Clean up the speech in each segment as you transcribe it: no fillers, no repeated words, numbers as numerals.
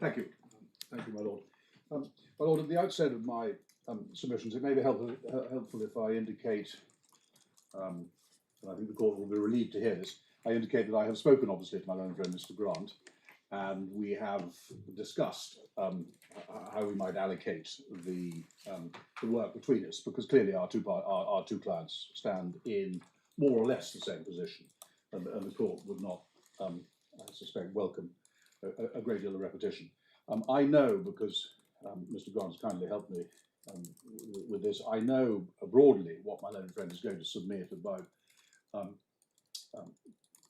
Thank you. Thank you, my Lord. My Lord, at the outset of my submissions, it may be helpful if I indicate, and I think the court will be relieved to hear this, I indicate that I have spoken, obviously, to my learned friend, Mr. Grant, and we have discussed how we might allocate the work between us, because clearly our two clients stand in more or less the same position, and the court would not, I suspect, welcome a great deal of repetition. I know, because Mr. Grant has kindly helped me with this, I know broadly what my learned friend is going to submit about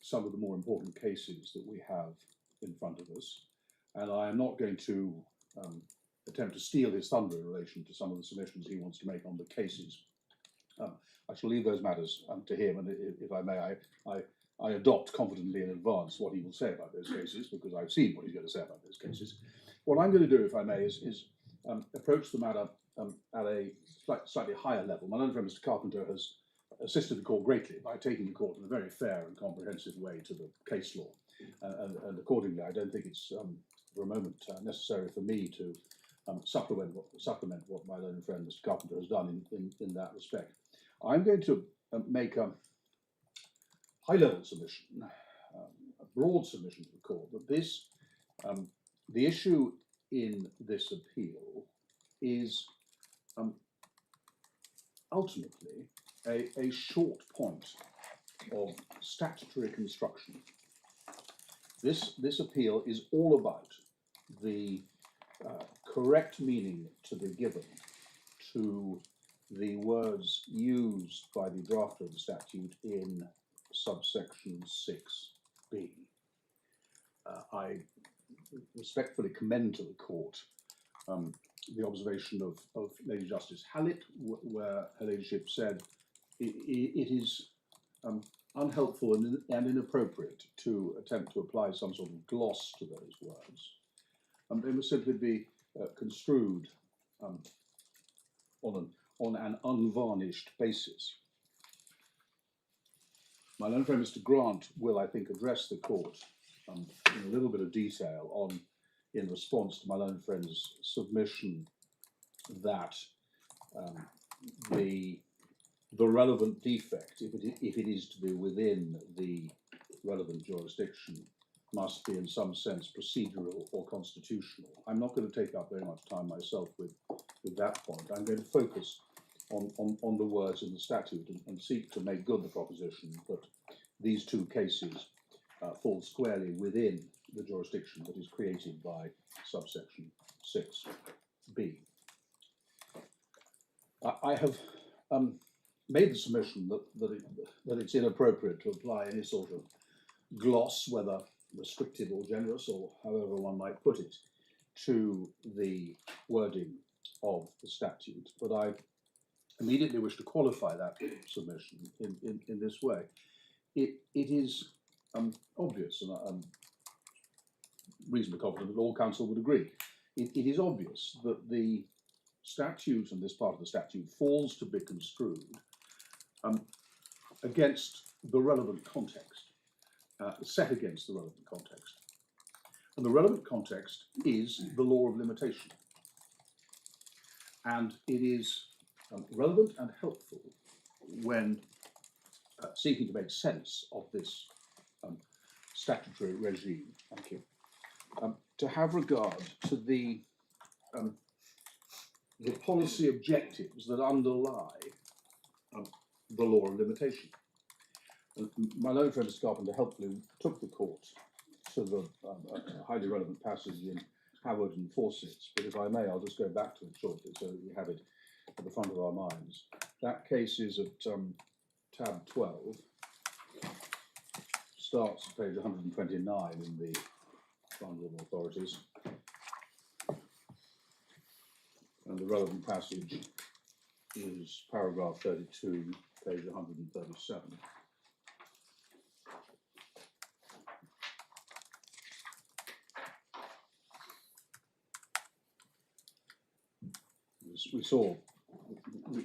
some of the more important cases that we have in front of us, and I am not going to attempt to steal his thunder in relation to some of the submissions he wants to make on the cases. I shall leave those matters to him, and if I may, I adopt confidently in advance what he will say about those cases, because I've seen what he's going to say about those cases. What I'm going to do, if I may, is approach the matter at a slightly higher level. My learned friend, Mr. Carpenter, has assisted the court greatly by taking the court in a very fair and comprehensive way to the case law, and accordingly, I don't think it's for a moment necessary for me to supplement what my learned friend, Mr. Carpenter, has done in that respect. I'm going to make a high-level submission, a broad submission to the court, that this, the issue in this appeal is ultimately a short point of statutory construction. This appeal is all about the correct meaning to be given to the words used by the drafter of the statute in subsection 6b. I respectfully commend to the court the observation of Lady Justice Hallett, where her ladyship said it is unhelpful and inappropriate to attempt to apply some sort of gloss to those words. They must simply be construed on an unvarnished basis. My learned friend Mr. Grant will, I think, address the court in a little bit of detail in response to my learned friend's submission that the relevant defect, if it is to be within the relevant jurisdiction, must be in some sense procedural or constitutional. I'm not going to take up very much time myself with that point. I'm going to focus on the words in the statute and seek to make good the proposition that these two cases fall squarely within the jurisdiction that is created by subsection 6b. I have made the submission that it's inappropriate to apply any sort of gloss, whether restrictive or generous, or however one might put it, to the wording of the statute. But I immediately wish to qualify that submission in this way. It is obvious, and I'm reasonably confident that all counsel would agree, it is obvious that the statute, and this part of the statute, falls to be construed against the relevant context, set against the relevant context. And the relevant context is the law of limitation. And it is relevant and helpful when seeking to make sense of this statutory regime, thank you, to have regard to the policy objectives that underlie the law of limitation. My learned friend Mr. Carpenter helpfully took the court to the highly relevant passage in Howard and Fawcett's, but if I may, I'll just go back to it shortly so that we have it at the front of our minds. That case is at tab 12, starts at page 129 in the Bundle of Authorities, and the relevant passage is paragraph 32, page 137.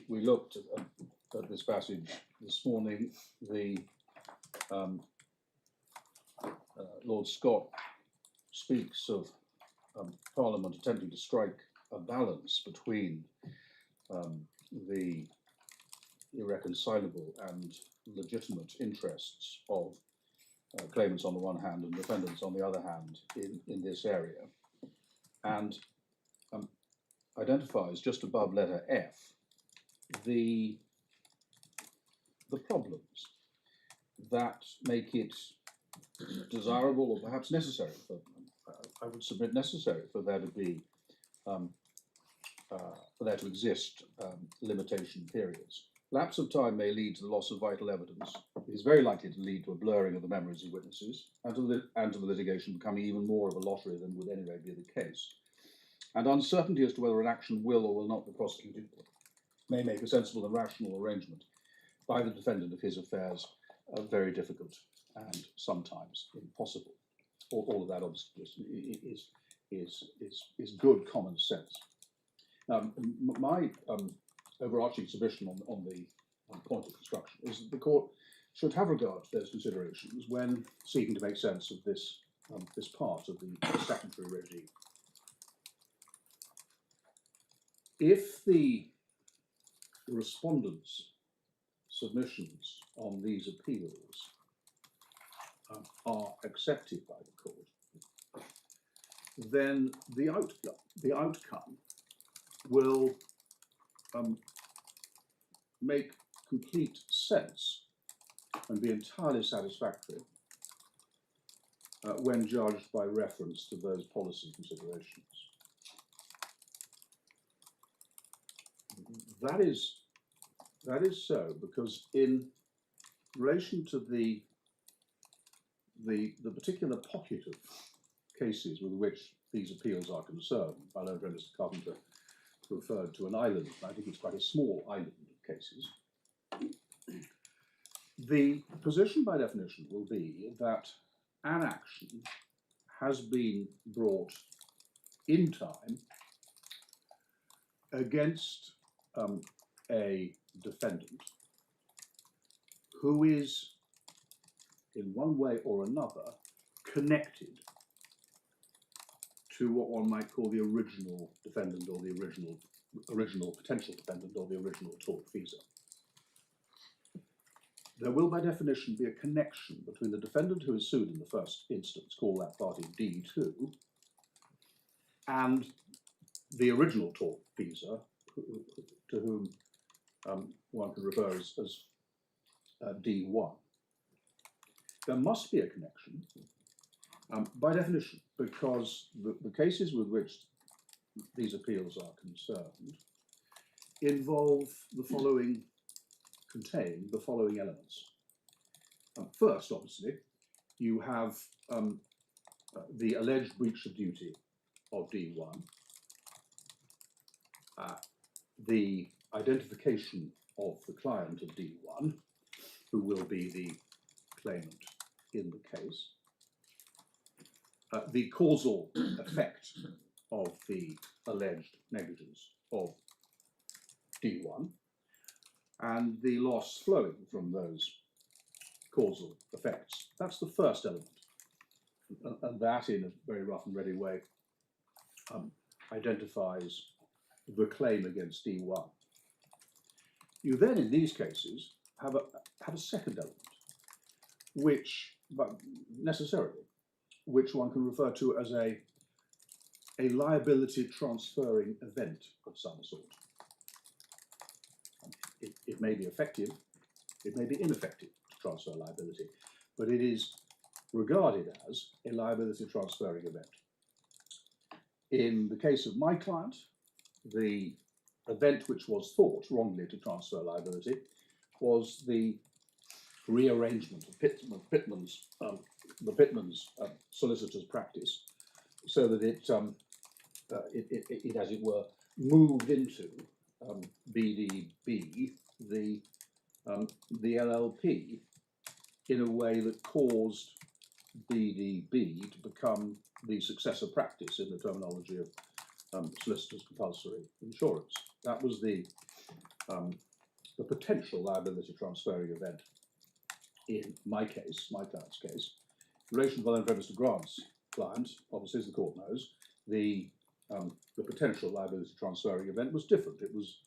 We looked at this passage this morning. The Lord Scott speaks of Parliament attempting to strike a balance between the irreconcilable and legitimate interests of claimants on the one hand and defendants on the other hand in this area, and identifies just above letter F the problems that make it desirable or perhaps necessary for, I would submit necessary for there to be for there to exist limitation periods. Lapse of time may lead to the loss of vital evidence. It is very likely to lead to a blurring of the memories of witnesses and to the litigation becoming even more of a lottery than would anyway be the case. And uncertainty as to whether an action will or will not be prosecuted may make a sensible and rational arrangement by the defendant of his affairs very difficult and sometimes impossible. All of that obviously is good common sense. My overarching submission on the point of construction is that the court should have regard to those considerations when seeking to make sense of this this part of the statutory regime. If the respondents' submissions on these appeals are accepted by the court, then the outcome will make complete sense and be entirely satisfactory when judged by reference to those policy considerations. That is so because in relation to the particular pocket of cases with which these appeals are concerned, my learned friend Mr. Carpenter referred to an island, I think it's quite a small island of cases. The position by definition will be that an action has been brought in time against a defendant who is in one way or another connected to what one might call the original defendant or the original potential defendant or the original tortfeasor. There will by definition be a connection between the defendant who is sued in the first instance, call that party D2, and the original tortfeasor to whom one can refer as D1. There must be a connection by definition, because the cases with which these appeals are concerned involve the following, contain the following elements. First, obviously, you have the alleged breach of duty of D1, the identification of the client of D1, who will be the claimant in the case, the causal effect of the alleged negligence of D1, and the loss flowing from those causal effects. That's the first element, and that in a very rough and ready way identifies the claim against D1. You then, in these cases, have a second element, which, but necessarily, which one can refer to as a liability transferring event of some sort. It may be effective, it may be ineffective to transfer liability, but it is regarded as a liability transferring event. In the case of my client, the event which was thought wrongly to transfer liability was the rearrangement of the Pitmans solicitor's practice, so that it, as it were, moved into BDB, the LLP, in a way that caused BDB to become the successor practice in the terminology of solicitors' compulsory insurance. That was the potential liability transferring event in my case, my client's case. In relation to Mr. Grant's client, obviously, as the court knows, the potential liability transferring event was different. It was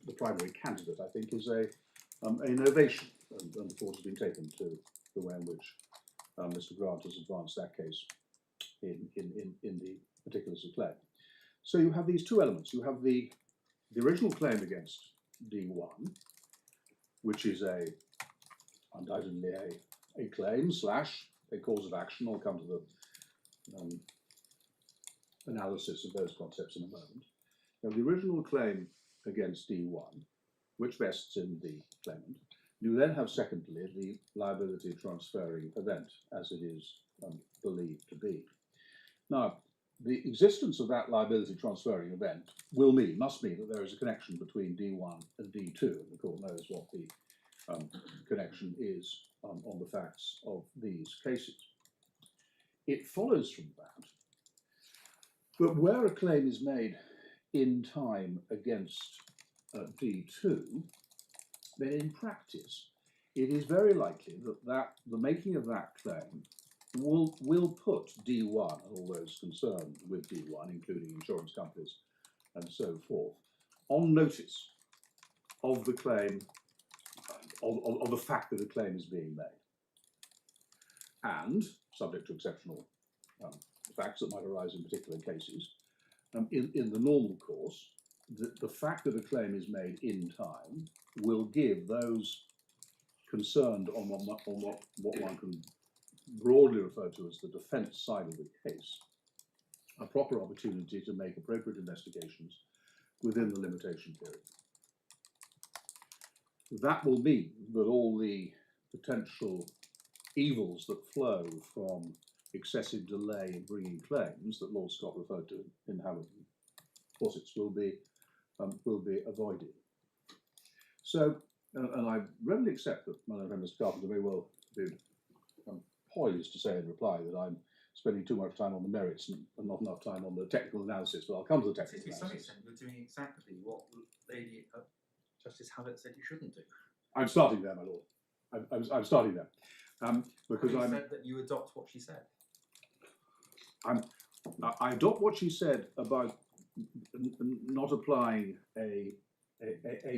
the primary candidate, I think, is an innovation, and the thought has been taken to the way in which Mr. Grant has advanced that case in the particulars of claim. So you have these two elements. You have the original claim against D1, which is undoubtedly a claim / a cause of action. I'll come to the analysis of those concepts in a moment. Now, the original claim against D1, which vests in the claimant, you then have, secondly, the liability transferring event, as it is believed to be. Now, the existence of that liability transferring event must mean that there is a connection between D1 and D2, and the court knows what the connection is on the facts of these cases. It follows from that that where a claim is made in time against D2, then in practice it is very likely that the making of that claim will put D1 and all those concerned with D1, including insurance companies and so forth, on notice of the claim, of the fact that a claim is being made. And, subject to exceptional facts that might arise in particular cases, in the normal course, the fact that a claim is made in time will give those concerned on what one can broadly refer to as the defence side of the case a proper opportunity to make appropriate investigations within the limitation period. That will mean that all the potential evils that flow from excessive delay in bringing claims that Lord Scott referred to in Hamilton Posits will be avoided. So, and I readily accept that my friend Mr. Carpenter may well be poised to say in reply that I'm spending too much time on the merits and not enough time on the technical analysis, but I'll come to the technical analysis. To some extent, you're doing exactly what Lady Justice Hallett said you shouldn't do. I'm starting there, my lord. I'm starting there. Because you said that you adopt what she said. I adopt what she said about not applying a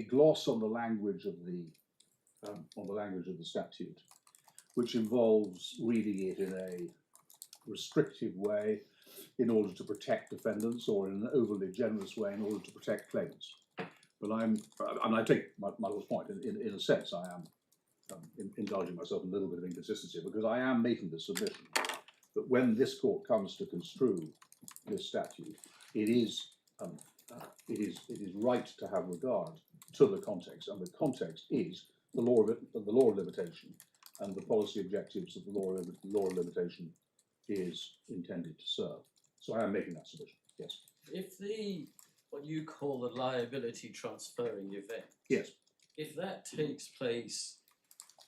gloss on the language of the statute, which involves reading it in a restrictive way in order to protect defendants, or in an overly generous way in order to protect claimants. But and I take my lord's point. In a sense, I am indulging myself in a little bit of inconsistency, because I am making the submission that when this court comes to construe this statute, it is right to have regard to the context, and the context is the law of limitation, and the policy objectives that the law of limitation is intended to serve. So I am making that submission. Yes. If what you call the liability transferring event, yes, if that takes place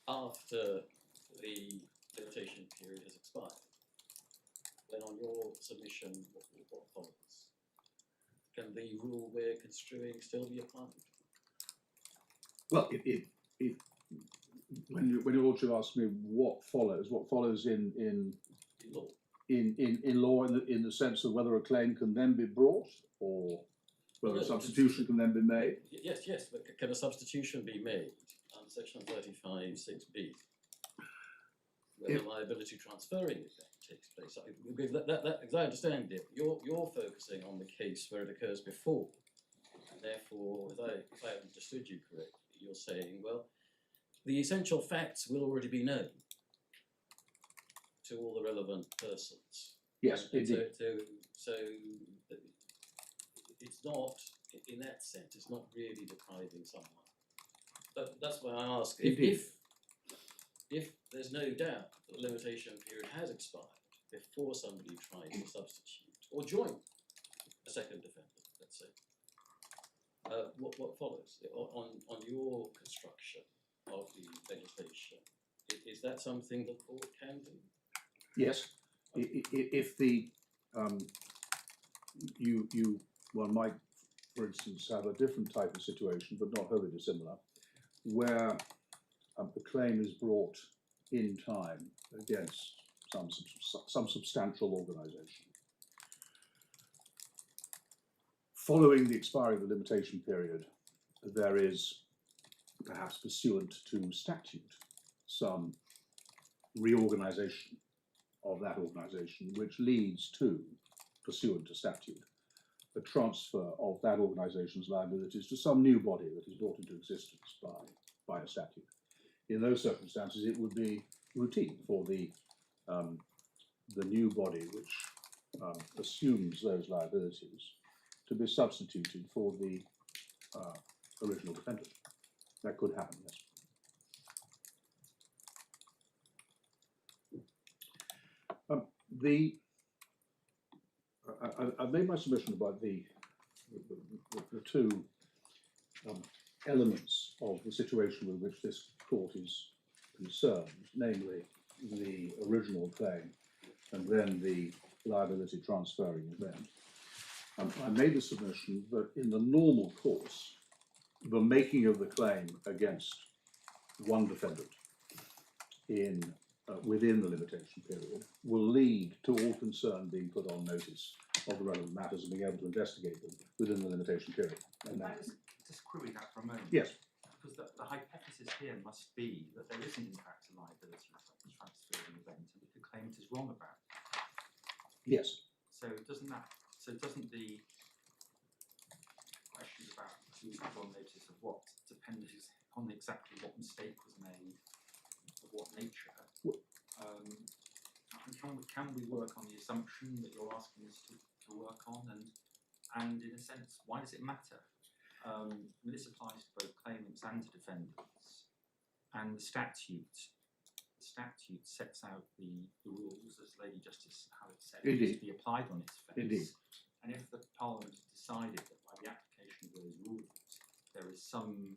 after the limitation period has expired, then on your submission, what follows? Can the rule we're construing still be applied? Well, when your lordship asks me what follows in law, in law, in the sense of whether a claim can then be brought, or whether a substitution can then be made. Yes, but can a substitution be made on section 35(6)(b), where the liability transferring event takes place? As I understand it, you're focusing on the case where it occurs before, and therefore, if I understood you correctly, you're saying, well, the essential facts will already be known to all the relevant persons. Yes, indeed. So it's not, in that sense, it's not really depriving someone. But that's why I ask, if there's no doubt that the limitation period has expired before somebody tries to substitute or join a second defendant, let's say, what follows on your construction of the legislation? Is that something the court can do? Yes. If one might, for instance, have a different type of situation, but not wholly dissimilar, where the claim is brought in time against some substantial organisation, following the expiry of the limitation period, there is, perhaps pursuant to statute, some reorganisation of that organisation, which leads to, pursuant to statute, the transfer of that organisation's liabilities to some new body that is brought into existence by a statute. In those circumstances, it would be routine for the new body which assumes those liabilities to be substituted for the original defendant. That could happen, yes. I've made my submission about the two elements of the situation with which this court is concerned, namely the original claim and then the liability transferring event. I made the submission that in the normal course, the making of the claim against one defendant within the limitation period will lead to all concerned being put on notice of the relevant matters and being able to investigate them within the limitation period. Can I just query that for a moment? Yes. Because the hypothesis here must be that there isn't in fact a liability transferring event and that the claimant is wrong about it. Yes. So doesn't the question about who's on notice of what depend on exactly what mistake was made, of what nature? Can we work on the assumption that you're asking us to work on, and in a sense, why does it matter? This applies to both claimants and to defendants, and the statute sets out the rules, as Lady Justice Halpern said, to be applied on its face. Indeed. And if the Parliament decided that by the application of those rules there is some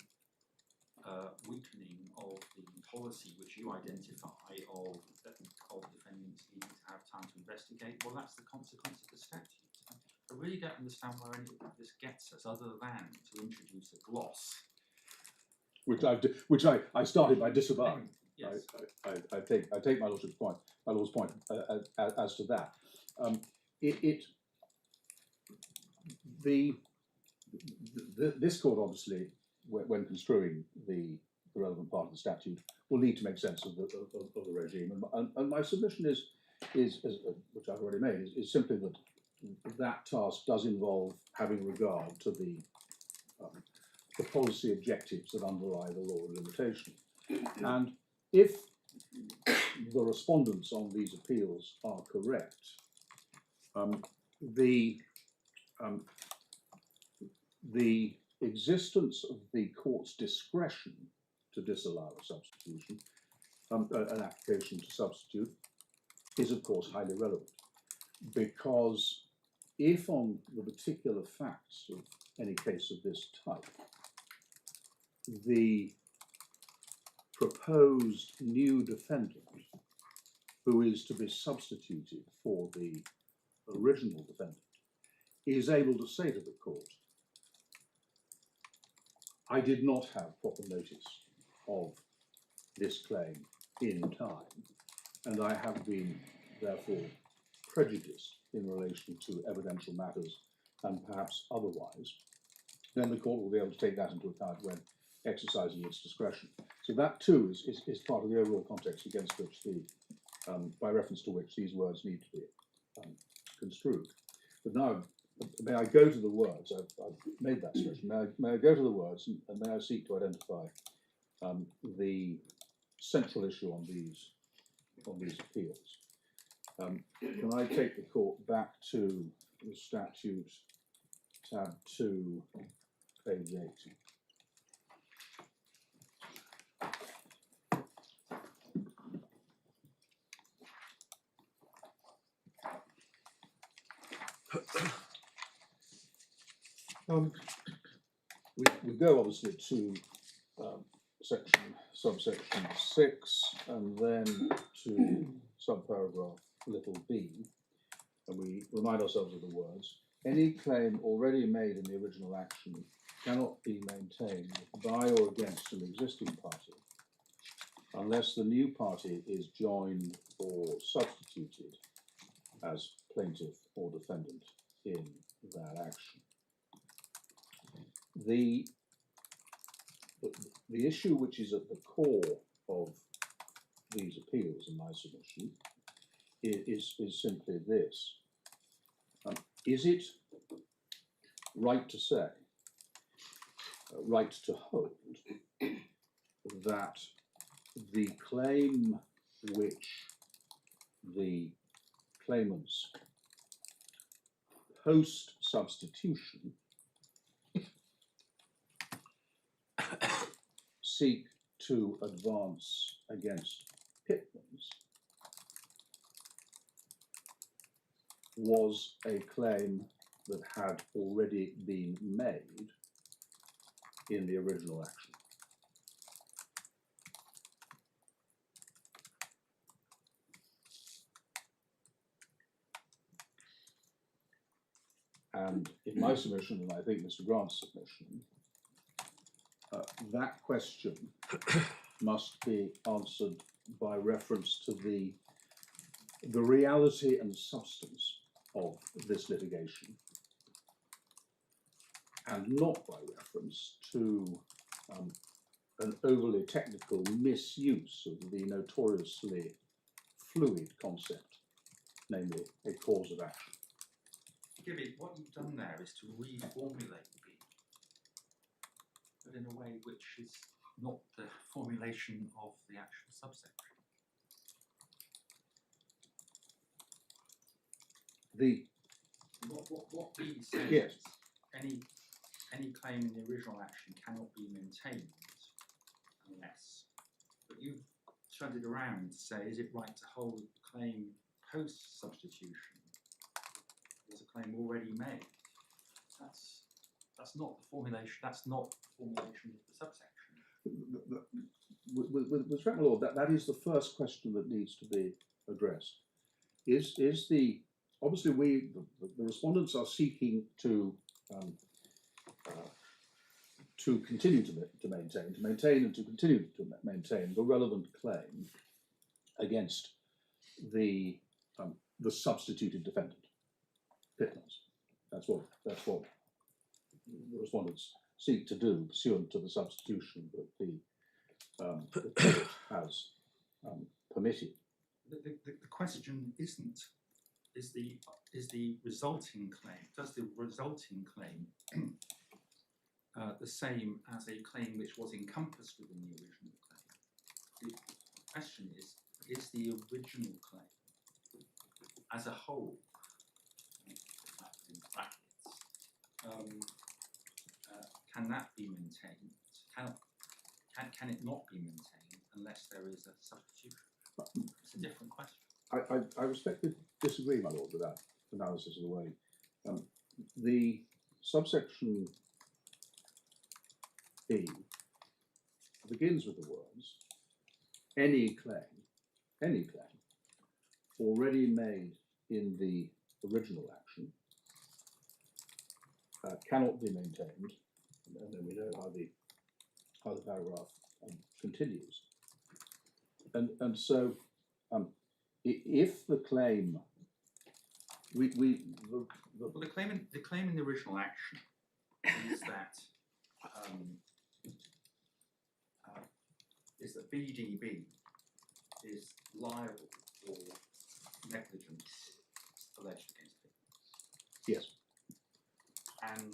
weakening of the policy which you identify of defendants needing to have time to investigate, well, that's the consequence of the statute. I really don't understand where any of this gets us, other than to introduce a gloss. Which I started by disavowing. Yes. I take my Lord's point as to that. This court obviously, when construing the relevant part of the statute, will need to make sense of the regime, and my submission is which I've already made, is simply that task does involve having regard to the policy objectives that underlie the law of limitation. And if the respondents on these appeals are correct, the existence of the court's discretion to disallow a substitution, an application to substitute, is of course highly relevant, because if on the particular facts of any case of this type, the proposed new defendant who is to be substituted for the original defendant is able to say to the court, I did not have proper notice of this claim in time, and I have been therefore prejudiced in relation to evidential matters and perhaps otherwise, then the court will be able to take that into account when exercising its discretion. So that too is part of the overall context against which by reference to which these words need to be construed. But now, may I go to the words? I've made that suggestion. May I go to the words and may I seek to identify the central issue on these appeals? Can I take the court back to the statute, tab 2, page 8? We go obviously to subsection 6 and then to subparagraph little b, and we remind ourselves of the words. Any claim already made in the original action cannot be maintained by or against an existing party unless the new party is joined or substituted as plaintiff or defendant in that action. issue which is at the core of these appeals in my submission is simply this. Is it right to say, right to hold, that the claim which the claimants post-substitution seek to advance against Pitmans was a claim that had already been made in the original action? And in my submission, and I think Mr. Grant's submission, that question must be answered by reference to the reality and substance of this litigation, and not by reference to an overly technical misuse of the notoriously fluid concept, namely a cause of action. Gibby, what you've done there is to reformulate B, but in a way which is not the formulation of the actual subsection. What B says, yes, any claim in the original action cannot be maintained unless, but you've turned it around to say, is it right to hold the claim post-substitution was a claim already made? That's not the formulation. That's not the formulation of the subsection. With respect, my lord, that is the first question that needs to be addressed. Is the obviously the respondents are seeking to continue to maintain and to continue to maintain the relevant claim against the substituted defendant, Pitmans. That's what the respondents seek to do pursuant to the substitution that the court has permitted. The question isn't, is the resulting claim, does the resulting claim the same as a claim which was encompassed within the original claim? The question is the original claim as a whole, in brackets, can that be maintained? Can it not be maintained unless there is a substitution? It's a different question. I respectfully disagree, my lord, with that analysis of the way. The subsection B begins with the words, any claim already made in the original action cannot be maintained, and then we know how the paragraph continues. And so if the claim the claim in the original action is that BDB is liable for negligence alleged against it. yes. And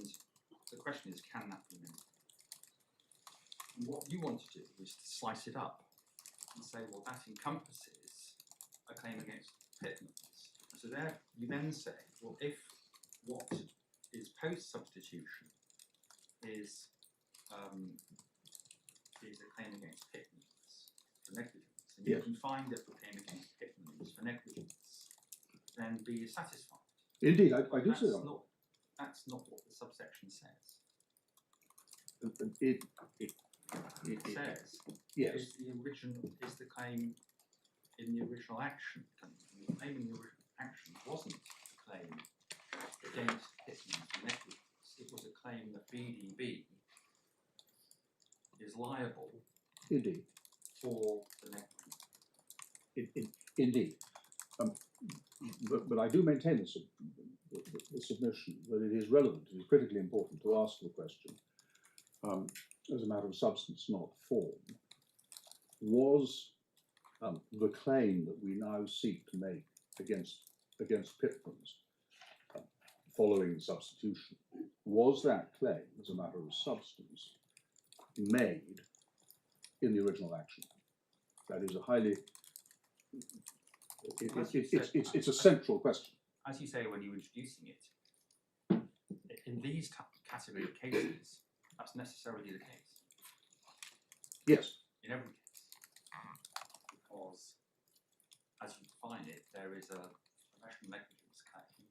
the question is, can that be made? And what you want to do is to slice it up and say, well, that encompasses a claim against Pitmans. So there you then say, well, if what is post-substitution is a claim against Pitmans for negligence, and you can find that the claim against Pitmans for negligence, then B is satisfied. Indeed, I do say that. That's not what the subsection says. It says, yes. is the claim in the original action. The claim in the original action wasn't a claim against Pitmans for negligence. It was a claim that BDB is liable Indeed. for the negligence. Indeed. But I do maintain the submission that it is relevant, it is critically important to ask the question, as a matter of substance, not form, was the claim that we now seek to make against Pitmans following the substitution. Was that claim, as a matter of substance, made in the original action? That is a highly it's a central question. As you say when you're introducing it, in these category of cases, that's necessarily the case. Yes. In every case. Because, as you define it, there is a professional negligence claim,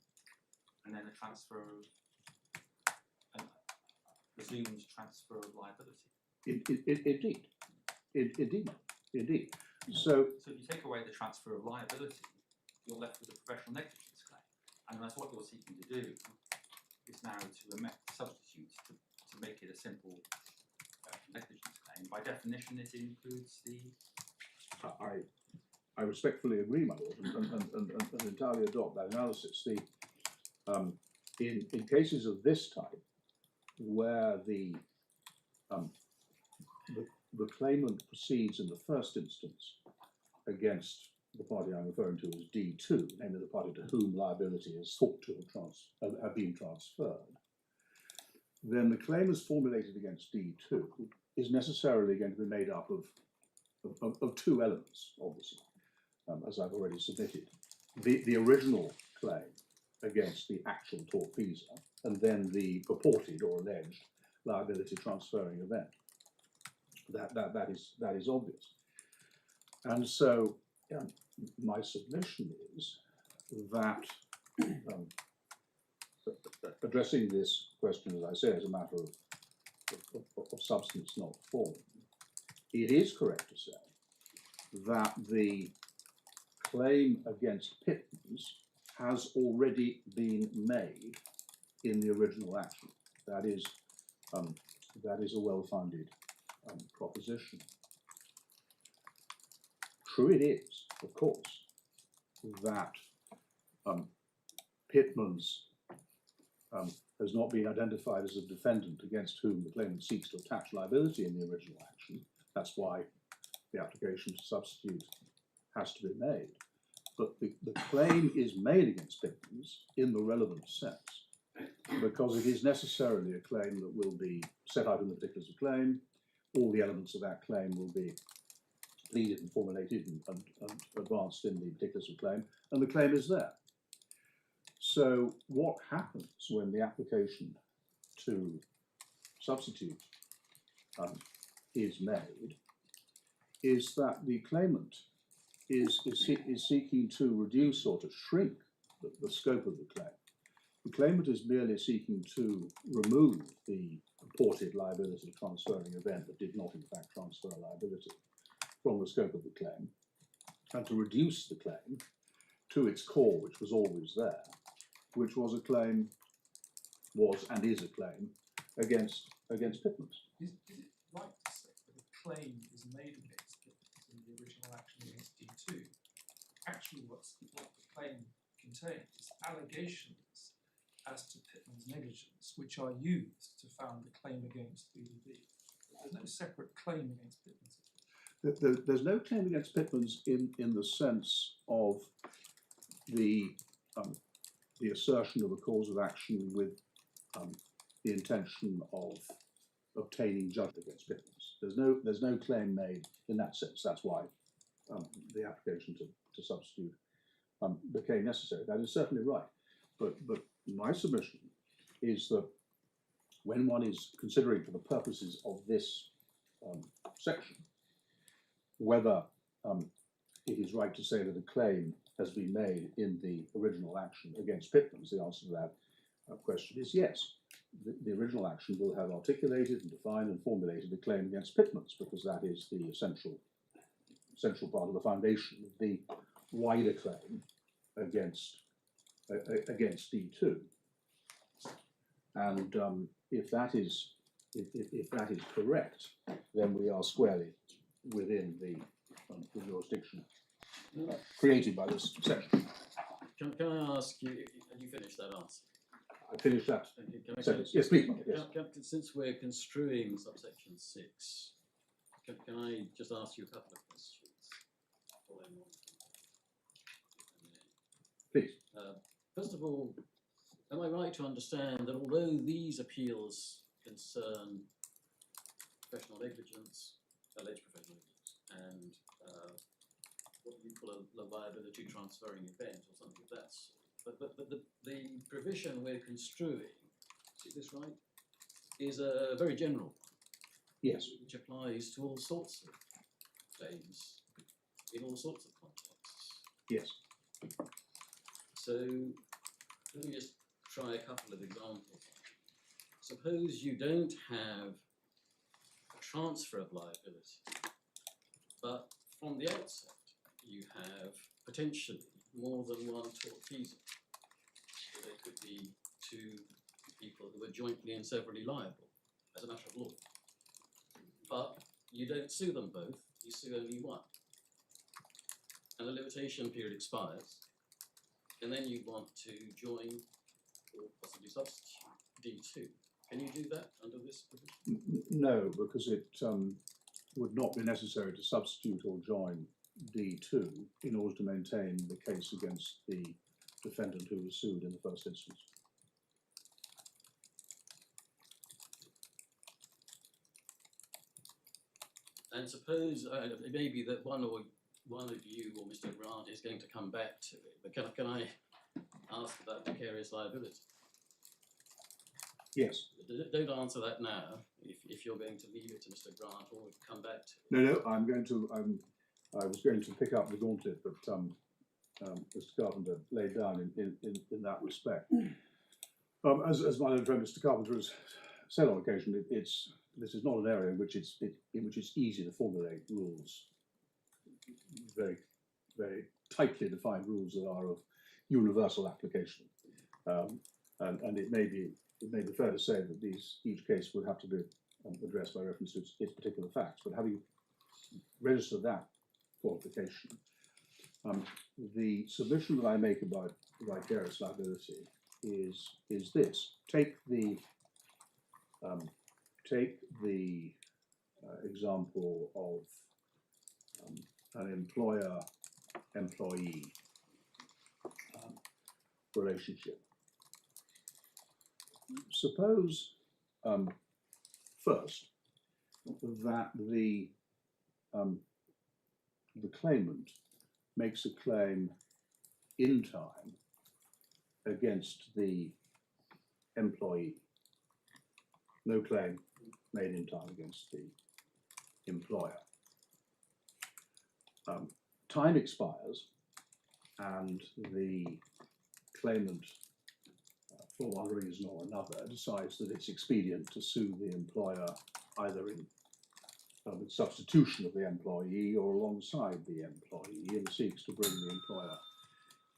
and then a transfer of, presumed transfer of liability. Indeed. So if you take away the transfer of liability, you're left with a professional negligence claim, and that's what you're seeking to do. Is now to substitute to make it a simple negligence claim. By definition, it includes the. I respectfully agree, my lord, and entirely adopt that analysis. In cases of this type, where the claimant proceeds in the first instance against the party I'm referring to as D2, namely the party to whom liability is thought to have been transferred, then the claim as formulated against D2 is necessarily going to be made up of two elements, obviously, as I've already submitted. The original claim against the actual tortfeasor, and then the purported or alleged liability transferring event. That is obvious. And so my submission is that addressing this question, as I say, as a matter of substance, not form, it is correct to say that the claim against Pitmans has already been made in the original action. That is a well-founded proposition. True it is, of course, that Pitmans has not been identified as a defendant against whom the claimant seeks to attach liability in the original action. That's why the application to substitute has to be made. But the claim is made against Pitmans in the relevant sense, because it is necessarily a claim that will be set out in the particulars of claim. All the elements of that claim will be pleaded and formulated and advanced in the particulars of claim, and the claim is there. So what happens when the application to substitute is made is that the claimant is seeking to reduce or to shrink the scope of the claim. The claimant is merely seeking to remove the purported liability transferring event that did not in fact transfer liability from the scope of the claim, and to reduce the claim to its core, which was always there, which was a claim, was and is a claim against Pitmans. Is it right to say that a claim is made against Pitmans in the original action against D2? Actually, what the claim contains is allegations as to Pitman's negligence, which are used to found the claim against BDB. There's no separate claim against Pitmans. There's no claim against Pitmans in the sense of the assertion of a cause of action with the intention of obtaining judgment against Pitmans. There's no claim made in that sense. That's why the application to substitute became necessary. That is certainly right. But my submission is that when one is considering for the purposes of this section whether it is right to say that a claim has been made in the original action against Pitmans, the answer to that question is yes. The original action will have articulated and defined and formulated a claim against Pitmans, because that is the essential part of the foundation of the wider claim against D2. And if that is correct, then we are squarely within the jurisdiction created by this section. Can I ask you, have you finished that answer? finish that Thank you. Can I sentence. Yes, please. Yes. Since we're construing subsection 6, can I just ask you a couple of questions? Following on from Please. first of all, am I right to understand that although these appeals concern professional negligence, alleged professional negligence, and what you call a liability transferring event or something of that sort, but the provision we're construing, is this right, is a very general one, Yes. which applies to all sorts of claims in all sorts of contexts. Yes. So let me just try a couple of examples. Suppose you don't have a transfer of liability, but from the outset you have potentially more than one tortfeasor. So there could be two people who are jointly and severally liable as a matter of law. But you don't sue them both, you sue only one. And the limitation period expires, and then you want to join or possibly substitute D2. Can you do that under this provision? No, because it would not be necessary to substitute or join D2 in order to maintain the case against the defendant who was sued in the first instance. And suppose it may be that one of you or Mr. Grant is going to come back to it, but can I ask about vicarious liability? Yes. Don't answer that now, if you're going to leave it to Mr. Grant or come back to it. No, I'm going to. I was going to pick up the gauntlet that Mr. Carpenter laid down in that respect. As my old friend Mr. Carpenter has said on occasion, this is not an area in which it's easy to formulate rules, very, very tightly defined rules that are of universal application, and it may be fair to say that each case would have to be addressed by reference to its particular facts. But having registered that qualification, the submission that I make about vicarious liability is this: take the example of an employer-employee relationship. Suppose first that the claimant makes a claim in time against the employee. No claim made in time against the employer. Time expires and the claimant, for one reason or another, decides that it's expedient to sue the employer either in substitution of the employee or alongside the employee, and seeks to bring the employer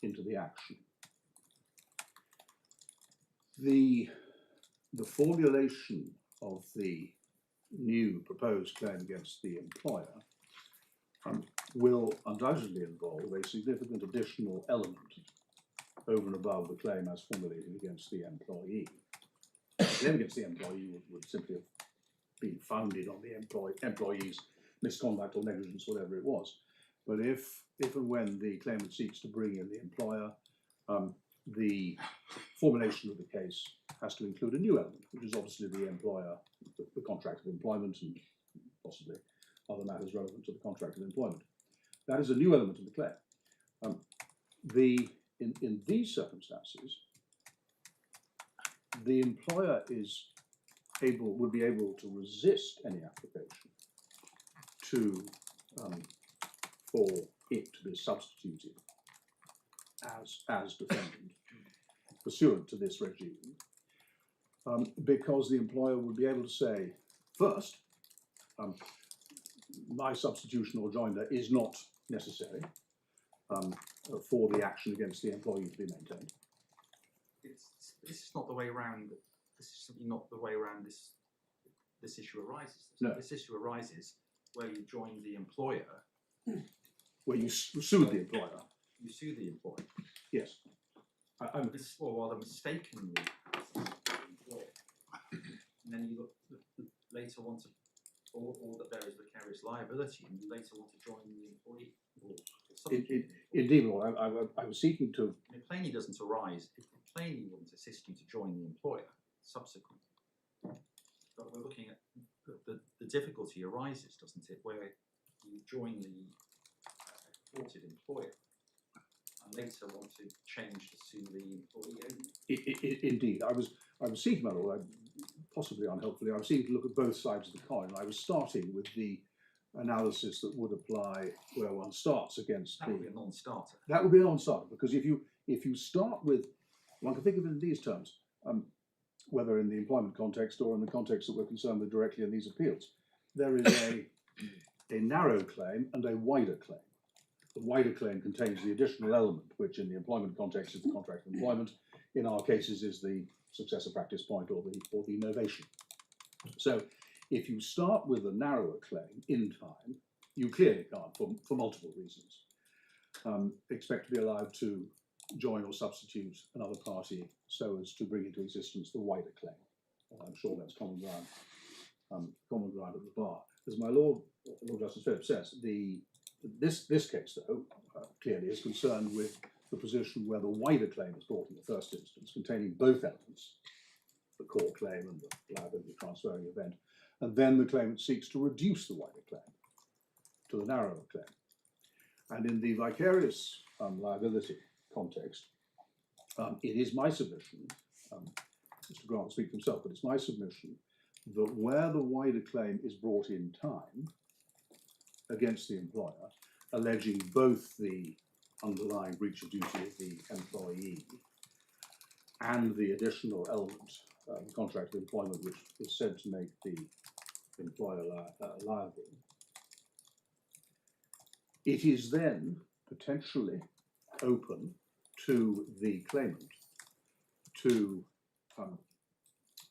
into the action. The formulation of the new proposed claim against the employer will undoubtedly involve a significant additional element over and above the claim as formulated against the employee. The claim against the employee would simply have been founded on the employee's misconduct or negligence, whatever it was. But if and when the claimant seeks to bring in the employer, the formulation of the case has to include a new element, which is obviously the employer, the contract of employment, and possibly other matters relevant to the contract of employment. That is a new element of the claim. In these circumstances, the employer would be able to resist any application for it to be substituted as defendant pursuant to this regime, because the employer would be able to say, first, my substitution or joinder is not necessary for the action against the employee to be maintained. This is not the way around. This is simply not the way around this issue arises. No. This issue arises where you join the employer. Where you sued the employer. You sue the employer. Yes. Or rather mistakenly and then you later want to, or that there is vicarious liability, and you later want to join the employee. Or substitute the employee. Indeed, Lord, I was seeking to. It plainly doesn't arise. It plainly wouldn't assist you to join the employer subsequently. But we're looking at the difficulty arises, doesn't it, where you join the reported employer and later want to change to sue the employee only. Indeed, I was seeking, my Lord, possibly unhelpfully, I was seeking to look at both sides of the coin. I was starting with the analysis that would apply where one starts against That would be a non-starter. That would be a non-starter, because if you start with, one can think of it in these terms, whether in the employment context or in the context that we're concerned with directly in these appeals, there is a narrow claim and a wider claim. The wider claim contains the additional element, which in the employment context is the contract of employment. In our cases is the successor practice point or the innovation. So if you start with a narrower claim in time, you clearly can't, for multiple reasons, expect to be allowed to join or substitute another party so as to bring into existence the wider claim. I'm sure that's common ground at the bar. As my Lord Justice Phillips says, this case, though, clearly is concerned with the position where the wider claim is brought in the first instance, containing both elements, the core claim and the liability transferring event, and then the claimant seeks to reduce the wider claim to the narrower claim. And in the vicarious liability context, it is my submission, Mr. Grant will speak for himself, but it's my submission that where the wider claim is brought in time against the employer, alleging both the underlying breach of duty of the employee and the additional element, the contract of employment, which is said to make the employer liable, it is then potentially open to the claimant to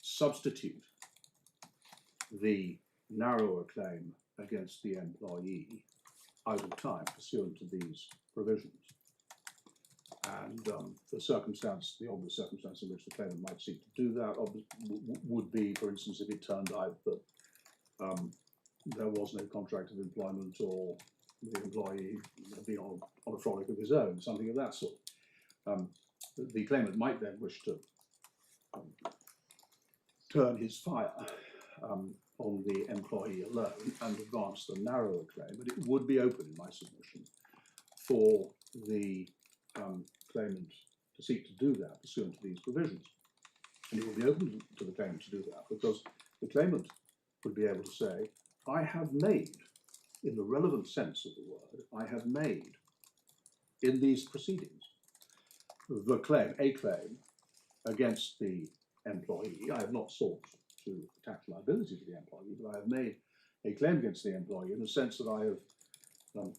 substitute the narrower claim against the employee out of time pursuant to these provisions. And the obvious circumstance in which the claimant might seek to do that would be, for instance, if it turned out that there was no contract of employment or the employee being on a frolic of his own, something of that sort. The claimant might then wish to turn his fire on the employee alone and advance the narrower claim, but it would be open in my submission for the claimant to seek to do that pursuant to these provisions. And it would be open to the claimant to do that because the claimant would be able to say, I have made, in the relevant sense of the word, I have made in these proceedings a claim against the employee. I have not sought to attach liability to the employee, but I have made a claim against the employee in the sense that I have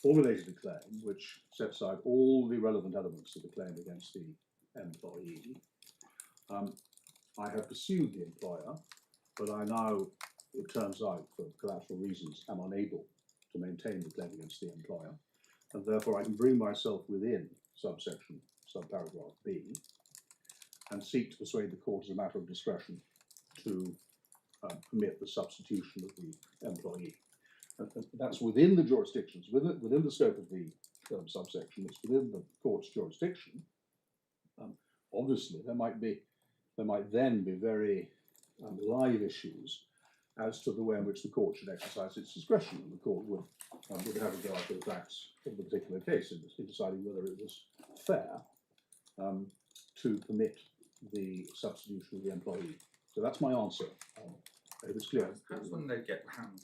formulated a claim which sets out all the relevant elements of the claim against the employee. I have pursued the employer, but I now, it turns out, for collateral reasons, am unable to maintain the claim against the employer, and therefore I can bring myself within subparagraph B, and seek to persuade the court as a matter of discretion to permit the substitution of the employee. And that's within the jurisdictions, within the scope of the subsection. It's within the court's jurisdiction. Obviously, there might then be very live issues as to the way in which the court should exercise its discretion, and the court would have regard to the facts of the particular case in deciding whether it was fair to permit the substitution of the employee. So that's my answer. If it's clear. Perhaps when they get round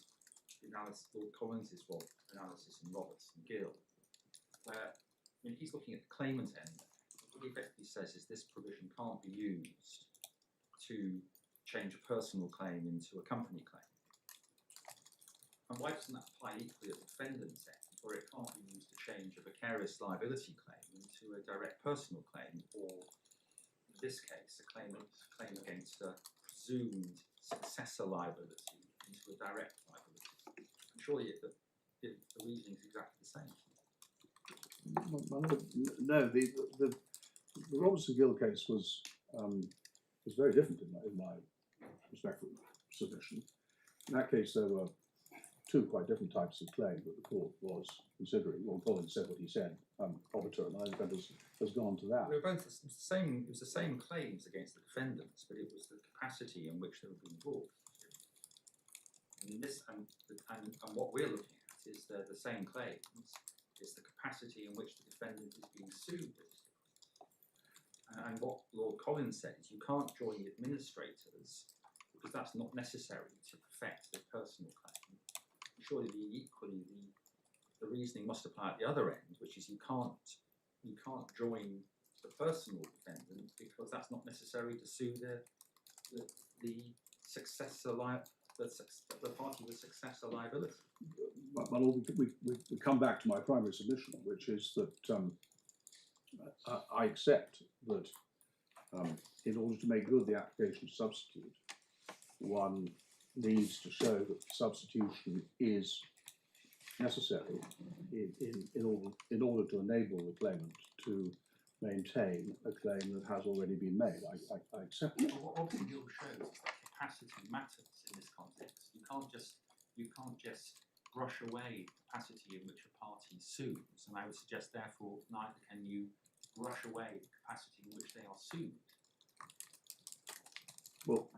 the analysis, Lord Collins's analysis in Roberts and Gill, where when he's looking at the claimant end, what he effectively says is this provision can't be used to change a personal claim into a company claim. And why doesn't that apply equally at the defendant's end, where it can't be used to change a vicarious liability claim into a direct personal claim, or in this case, a claim against a presumed successor liability into a direct liability? And surely the reasoning is exactly the same. No, the Roberts and Gill case was very different in my respectful submission. In that case, there were two quite different types of claim that the court was considering. Lord Collins said what he said, arbiter, and I think has gone to that. They were both the same. It was the same claims against the defendants, but it was the capacity in which they were being brought. And this, and what we're looking at is they're the same claims. It's the capacity in which the defendant is being sued. And what Lord Collins said is you can't join the administrators because that's not necessary to perfect the personal claim. Surely the reasoning must apply at the other end, which is you can't join the personal defendant because that's not necessary to sue the successor the party with successor liability. But we come back to my primary submission, which is that I accept that in order to make good the application to substitute, one needs to show that substitution is necessary in order to enable the claimant to maintain a claim that has already been made. I accept that. What Robson Gill shows is that capacity matters in this context. You can't just brush away the capacity in which a party sues, and I would suggest therefore neither can you brush away the capacity in which they are sued. Well,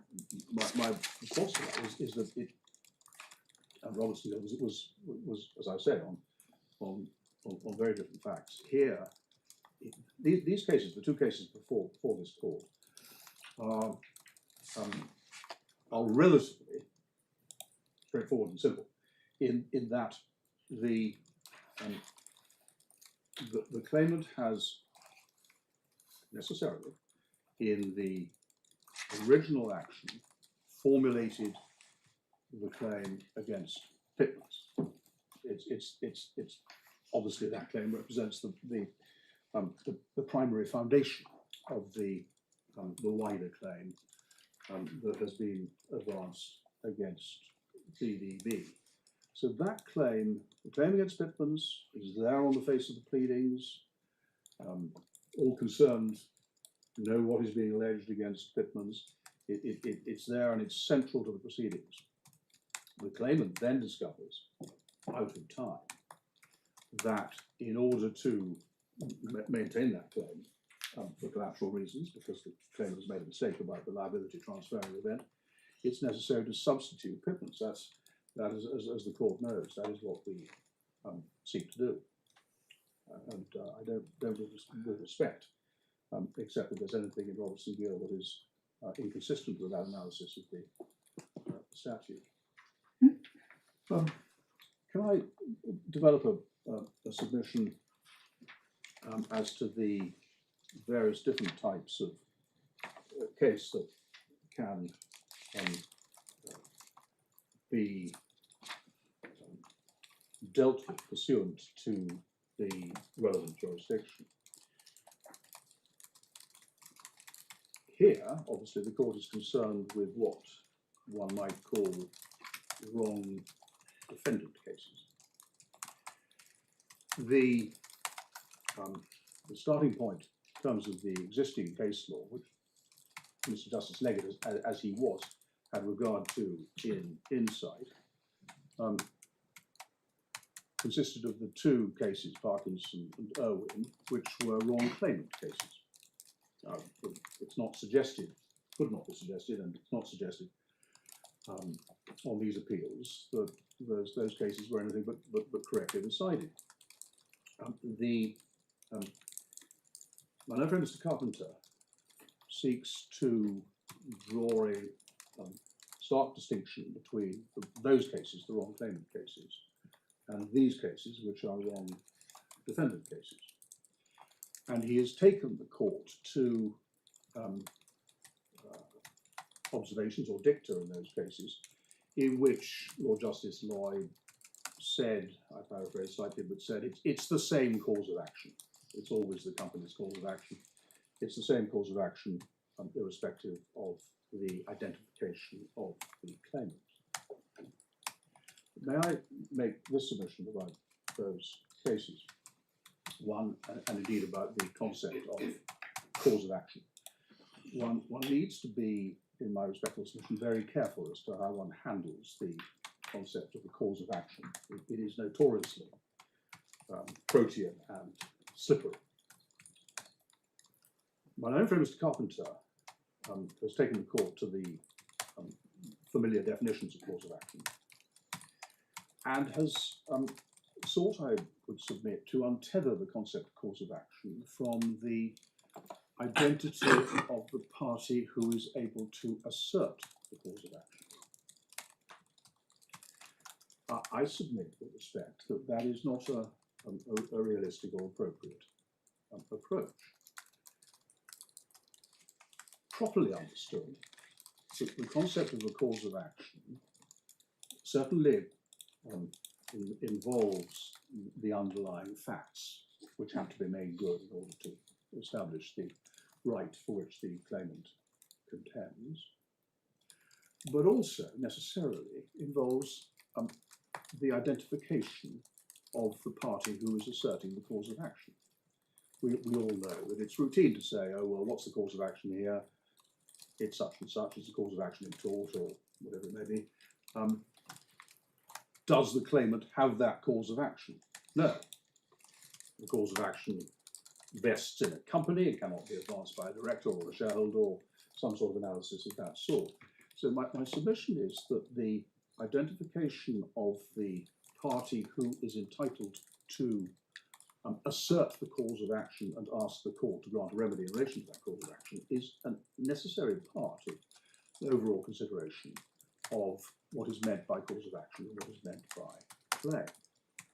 my response to that is that it, and Robertson was as I say on very different facts. Here, these cases, the two cases before this court, are relatively straightforward and simple, in that the claimant has necessarily, in the original action, formulated the claim against Pitmans. It's obviously that claim represents the primary foundation of the wider claim that has been advanced against BDB. So that claim, the claim against Pitmans, is there on the face of the pleadings. All concerned know what is being alleged against Pitmans. It's there and it's central to the proceedings. The claimant then discovers, out of time, that in order to maintain that claim for collateral reasons, because the claimant has made a mistake about the liability transferring event, it's necessary to substitute Pitmans. That is, as the court knows, that is what we seek to do. And I don't with respect accept that there's anything in Robertson Gill that is inconsistent with that analysis of the statute. Can I develop a submission as to the various different types of case that can be dealt with pursuant to the relevant jurisdiction? Here, obviously, the court is concerned with what one might call wrong defendant cases. The starting point in terms of the existing case law, which Mr. Justice Leggett, as he was, had regard to in Insight, consisted of the two cases, Parkinson and Irwin, which were wrong claimant cases. It's not suggested, could not be suggested, and it's not suggested on these appeals that those cases were anything but correctly decided. My friend Mr. Carpenter seeks to draw a stark distinction between those cases, the wrong claimant cases, and these cases, which are wrong defendant cases. And he has taken the court to observations or dicta in those cases, in which Lord Justice Lloyd said, I paraphrase slightly, but said it's the same cause of action. It's always the company's cause of action. It's the same cause of action, irrespective of the identification of the claimant. May I make this submission about those cases? One, and indeed about the concept of cause of action. One needs to be in my respectful submission, very careful as to how one handles the concept of the cause of action. It is notoriously protean and slippery. My own friend Mr Carpenter has taken the court to the familiar definitions of cause of action and has sought, I would submit, to untether the concept of cause of action from the identity of the party who is able to assert the cause of action. I submit with respect that that is not a realistic or appropriate approach. Properly understood, the concept of the cause of action certainly involves the underlying facts which have to be made good in order to establish the right for which the claimant contends, but also necessarily involves the identification of the party who is asserting the cause of action. We all know that it's routine to say, oh, well, what's the cause of action here? It's such and such, it's the cause of action in tort or whatever it may be. Does the claimant have that cause of action? No. The cause of action vests in a company, it cannot be advanced by a director or a shareholder or some sort of analysis of that sort. So my submission is that the identification of the party who is entitled to assert the cause of action and ask the court to grant a remedy in relation to that cause of action is a necessary part of the overall consideration of what is meant by cause of action and what is meant by claim.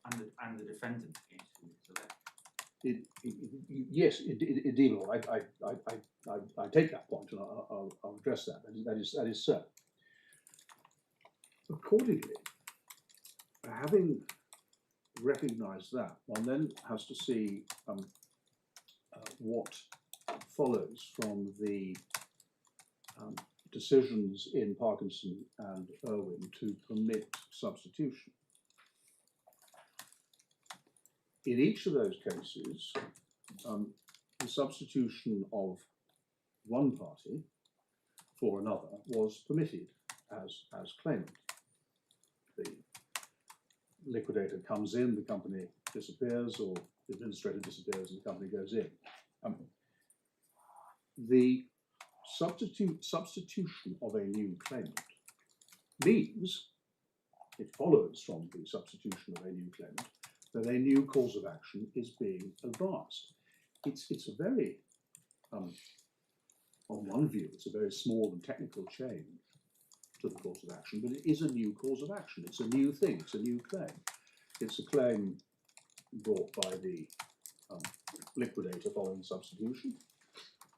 And the defendant against whom it's alleged. Yes, indeed, Lord. I take that point, and I'll address that. That is so. Accordingly, having recognised that, one then has to see what follows from the decisions in Parkinson and Irwin to permit substitution. In each of those cases, the substitution of one party for another was permitted as claimant. The liquidator comes in, the company disappears, or the administrator disappears and the company goes in. The substitution of a new claimant means, it follows from the substitution of a new claimant, that a new cause of action is being advanced. It's a very, on one view, it's a very small and technical change to the cause of action, but it is a new cause of action. It's a new thing, it's a new claim. It's a claim brought by the liquidator following the substitution,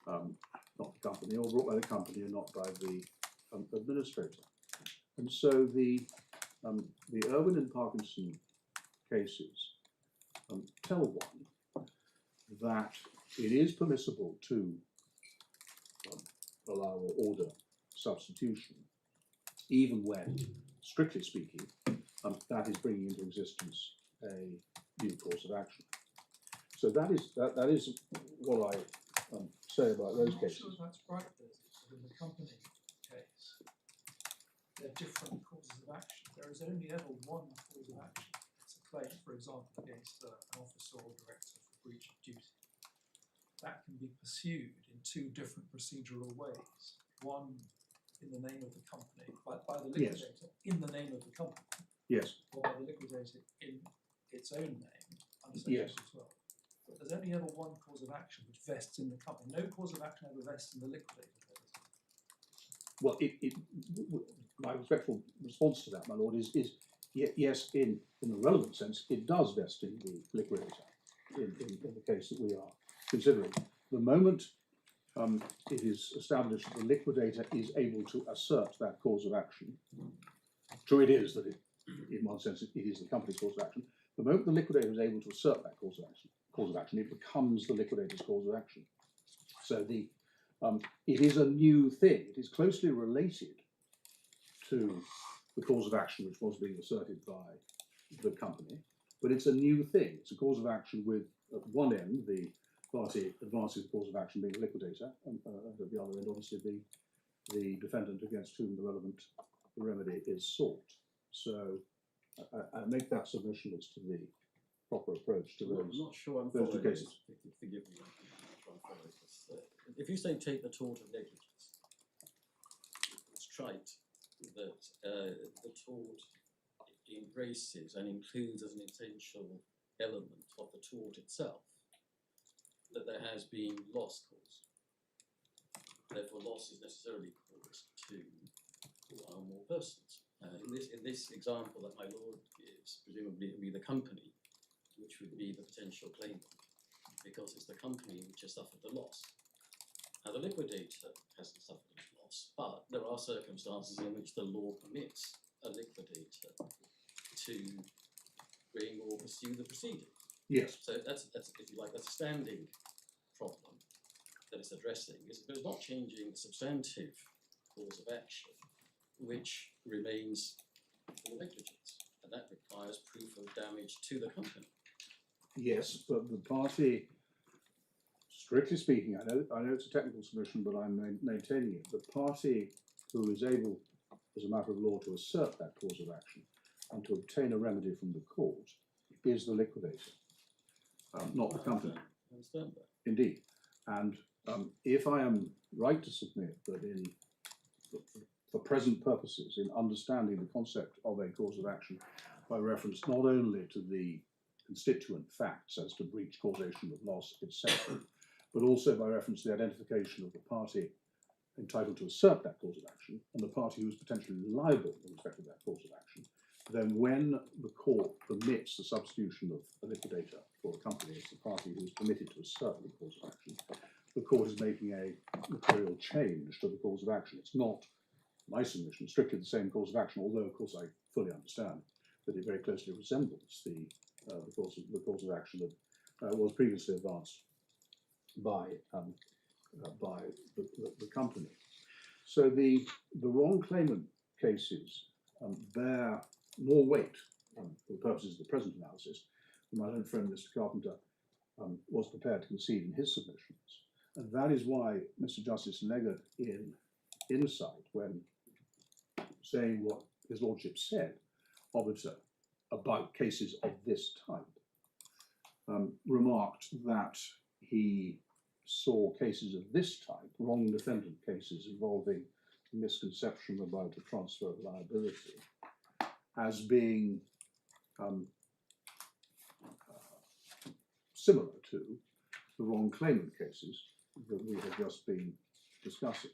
not the company, or brought by the company and not by the administrator. And so the Irwin and Parkinson cases tell one that it is permissible to allow or order substitution, even when, strictly speaking, that is bringing into existence a new cause of action. So that is what I say about those cases. I'm not sure that's right, but in the company case, there are different causes of action. There is only ever one cause of action. It's a claim, for example, against an officer or director for breach of duty. That can be pursued in two different procedural ways. One in the name of the company, by the liquidator, yes, in the name of the company. Yes. Or by the liquidator in its own name, under section 12. But there's only ever one cause of action which vests in the company. No cause of action ever vests in the liquidator. Well, my respectful response to that, my lord, is yes, in the relevant sense, it does vest in the liquidator in the case that we are considering. The moment it is established that the liquidator is able to assert that cause of action, true it is that in one sense it is the company's cause of action. The moment the liquidator is able to assert that cause of action, it becomes the liquidator's cause of action. So it is a new thing. It is closely related to the cause of action which was being asserted by the company, but it's a new thing. It's a cause of action with, at one end, the party advances the cause of action being the liquidator, and at the other end, obviously, the defendant against whom the relevant remedy is sought. So I make that submission as to the proper approach to I'm those. not sure I'm those two following cases. this. Forgive me, I'm not sure I'm following this. If you say take the tort of negligence, it's trite that the tort embraces and includes as an essential element of the tort itself that there has been loss caused. Therefore, loss is necessarily caused to one or more persons. In this example that my lord gives, presumably it would be the company which would be the potential claimant, because it's the company which has suffered the loss. Now, the liquidator hasn't suffered a loss, but there are circumstances in which the law permits a liquidator to bring or pursue the proceeding. Yes. So that's if you like, that's a standing problem that it's addressing. But it's not changing the substantive cause of action, which remains for negligence, and that requires proof of damage to the company. Yes, but the party, strictly speaking, I know it's a technical submission, but I'm maintaining it. The party who is able, as a matter of law, to assert that cause of action and to obtain a remedy from the court is the liquidator, not the company. I understand that. Indeed. And if I am right to submit that for present purposes, in understanding the concept of a cause of action by reference not only to the constituent facts as to breach, causation of loss, etc., but also by reference to the identification of the party entitled to assert that cause of action and the party who is potentially liable in respect of that cause of action, then when the court permits the substitution of a liquidator for a company as the party who is permitted to assert the cause of action, the court is making a material change to the cause of action. It's not, my submission, strictly the same cause of action, although of course I fully understand that it very closely resembles the cause of action that was previously advanced by the company. So the wrong claimant cases bear more weight for the purposes of the present analysis than my own friend Mr. Carpenter was prepared to concede in his submissions. And that is why Mr. Justice Leggett in Insight, when saying what his lordship said about cases of this type, remarked that he saw cases of this type, wrong defendant cases involving misconception about a transfer of liability, as being similar to the wrong claimant cases that we have just been discussing.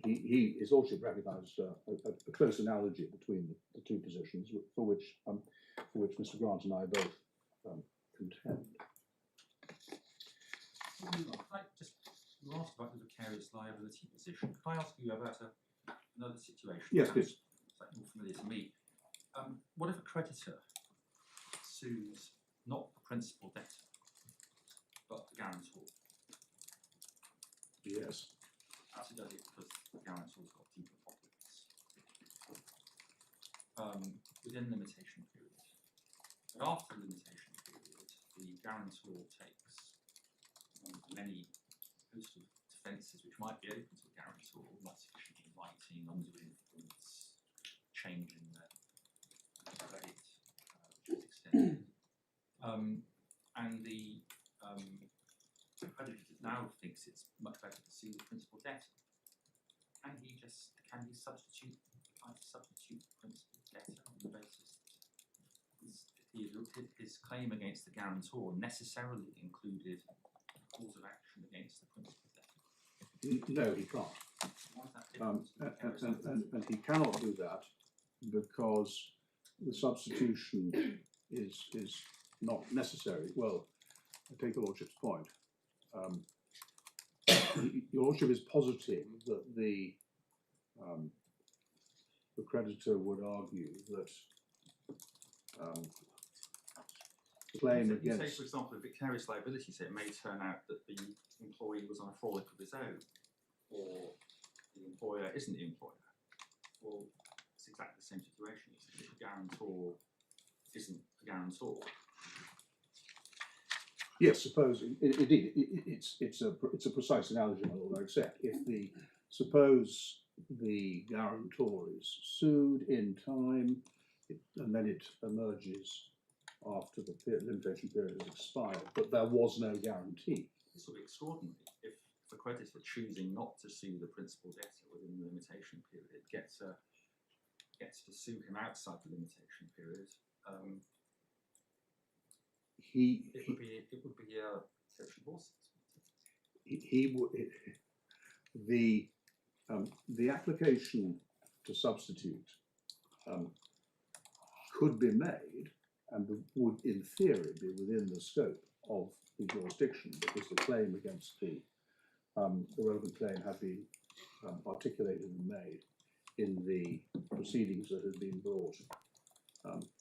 His lordship recognised a close analogy between the two positions, for which Mr. Grant and I both contend. You asked about the vicarious liability position. Could I ask you about another situation? Yes, please. It's more familiar to me. What if a creditor sues not the principal debtor, but the guarantor? Yes. Actually does it because the guarantor's got deeper pockets within the limitation period. But after the limitation period, the guarantor takes many host of defences which might be open to a guarantor, not sufficient in writing, undue influence, change in the credit, which is extended. And the creditor now thinks it's much better to sue the principal debtor. Can he substitute the principal debtor on the basis that his claim against the guarantor necessarily included a cause of action against the principal debtor? No, he can't. Why is that different? And he cannot do that because the substitution is not necessary. Well, I take your lordship's point. Your lordship is positing that the creditor would argue that the claim You say, against... for example, a vicarious liability, so it may turn out that the employee was on a frolic of his own, or the employer isn't the employer. Well, it's exactly the same situation. The guarantor isn't a guarantor. Yes, suppose indeed it's a precise analogy, my lord. I accept. Suppose the guarantor is sued in time, and then it emerges after the limitation period has expired, but there was no guarantee. This will be extraordinary if the creditor choosing not to sue the principal debtor within the limitation period gets to sue him outside the limitation period. It would be a section lawsuit. The application to substitute could be made and would, in theory, be within the scope of the jurisdiction, because the claim against the relevant claim had been articulated and made in the proceedings that had been brought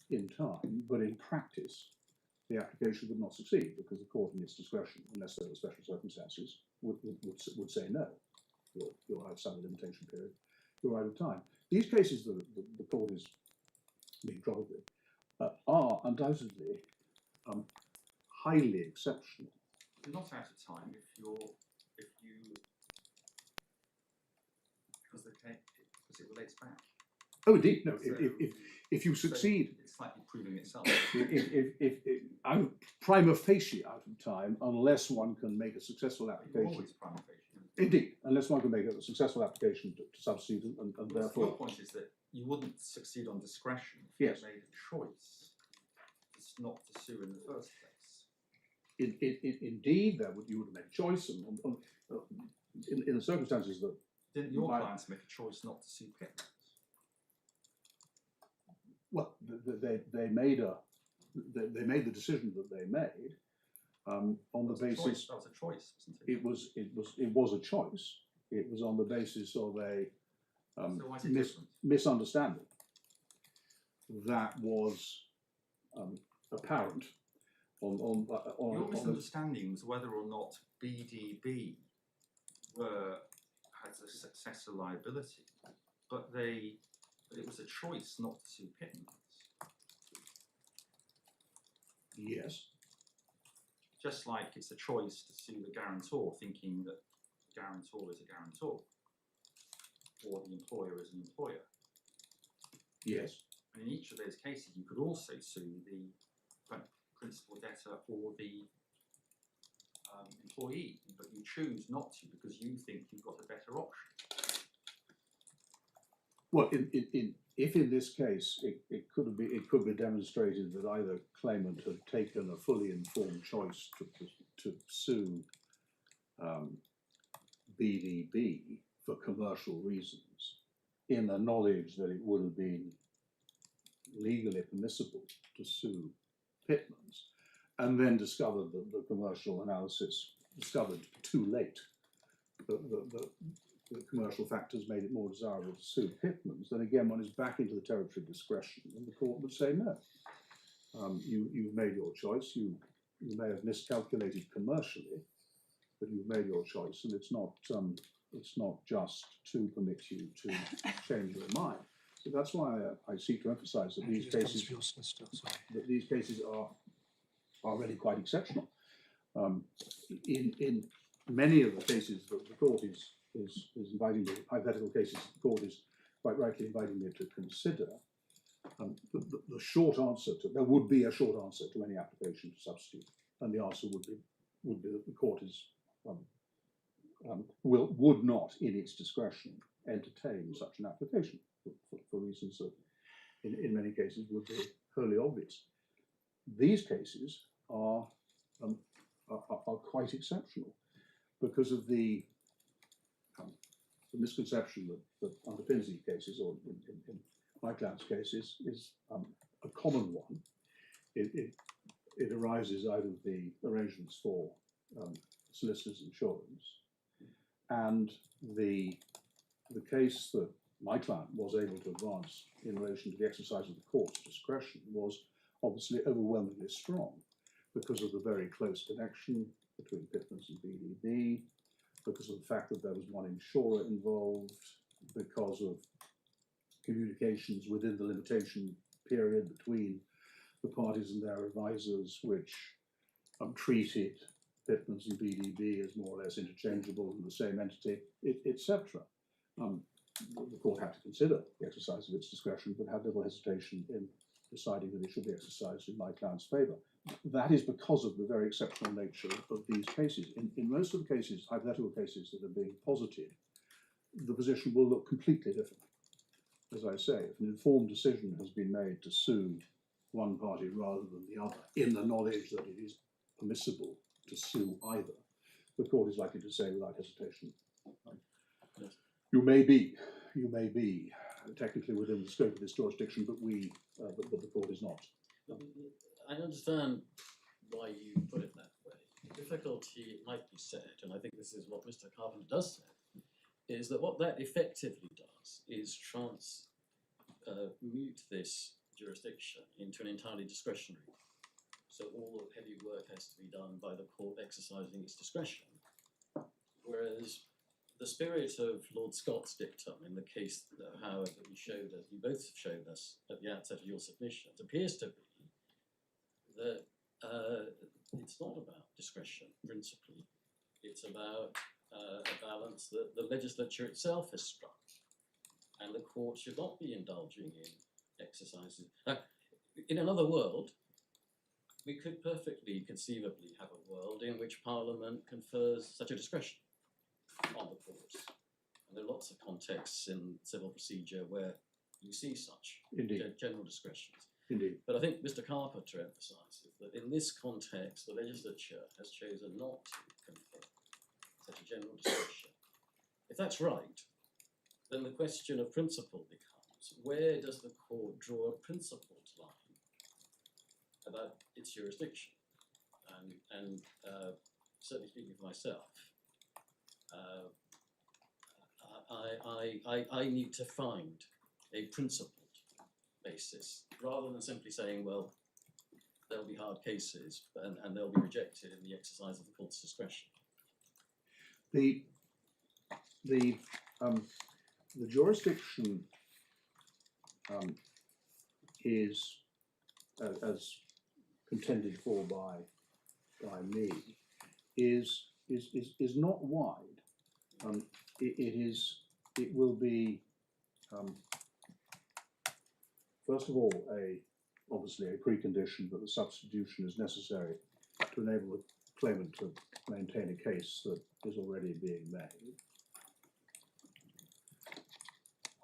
in time. But in practice, the application would not succeed, because the court, in its discretion, unless there were special circumstances, would say no. You're outside the limitation period. You're out of time. These cases that the court is being troubled with are undoubtedly highly exceptional. You're not out of time because it relates back. Oh, indeed, no. So If you succeed, it's slightly proving itself. if I'm prima facie out of time, unless one can make a successful You're application. always prima facie. Indeed, unless one can make a successful application to substitute, and Your therefore, point is that you wouldn't succeed on discretion if Yes. you made a choice not to sue in the first place. indeed, you would have made a choice, and in the circumstances that. Didn't your Right. clients make a choice not to sue Pitmans? Well, they made the decision that they made on the basis. That was a choice, wasn't it? It was a choice. It was on the basis of a So why is it different? misunderstanding that was apparent on Your misunderstanding was whether or not BDB had a successor liability, but it was a choice not to sue Pitmans. Yes. Just like it's a choice to sue the guarantor, thinking that the guarantor is a guarantor, or the employer is an employer. Yes. And in each of those cases, you could also sue the principal debtor or the employee, but you choose not to because you think you've got a better option. Well, if in this case it could be demonstrated that either claimant had taken a fully informed choice to sue BDB for commercial reasons, in the knowledge that it would have been legally permissible to sue Pitmans, and then discovered that the commercial analysis discovered too late that the commercial factors made it more desirable to sue Pitmans, then again one is back into the territory of discretion, and the court would say no. You've made your choice. You may have miscalculated commercially, but you've made your choice, and it's not just to permit you to change your mind. So that's why I seek to emphasise that these cases are really quite exceptional. In many of the cases that the court is inviting me, hypothetical cases, the court is quite rightly inviting me to consider. The short answer there would be a short answer to any application to substitute, and the answer would be that the court would not, in its discretion, entertain such an application for reasons that, in many cases, would be wholly obvious. These cases are quite exceptional because of the misconception that underpins these cases, or in my client's cases, is a common one. It arises out of the arrangements for solicitors' insurance, and the case that my client was able to advance in relation to the exercise of the court's discretion was obviously overwhelmingly strong because of the very close connection between Pitmans and BDB, because of the fact that there was one insurer involved, because of communications within the limitation period between the parties and their advisors, which treated Pitmans and BDB as more or less interchangeable in the same entity, etc. The court had to consider the exercise of its discretion, but had little hesitation in deciding that it should be exercised in my client's favour. That is because of the very exceptional nature of these cases. In most of the cases, hypothetical cases that are being posited, the position will look completely different. As I say, if an informed decision has been made to sue one party rather than the other, in the knowledge that it is permissible to sue either, the court is likely to say without hesitation, you may be technically within the scope of this jurisdiction, but the court is not. I understand why you put it that way. The difficulty, it might be said, and I think this is what Mr. Carpenter does say, is that what that effectively does is transmute this jurisdiction into an entirely discretionary. So all the heavy work has to be done by the court exercising its discretion. Whereas the spirit of Lord Scott's dictum in the case, Howard, that you both showed us at the outset of your submissions, appears to be that it's not about discretion principally. It's about a balance that the legislature itself has struck, and the court should not be indulging in exercises. In another world, we could perfectly conceivably have a world in which Parliament confers such a discretion on the courts. And there are lots of contexts in civil procedure where you see such general discretions. Indeed. But I think Mr. Carpenter emphasises that in this context, the legislature has chosen not to confer such a general discretion. If that's right, then the question of principle becomes, where does the court draw a principled line about its jurisdiction? And certainly speaking for myself, I need to find a principled basis, rather than simply saying, well, there'll be hard cases and they'll be rejected in the exercise of the court's discretion. The jurisdiction is, as contended for by me, is not wide. It will be first of all obviously a precondition that the substitution is necessary to enable the claimant to maintain a case that is already being made.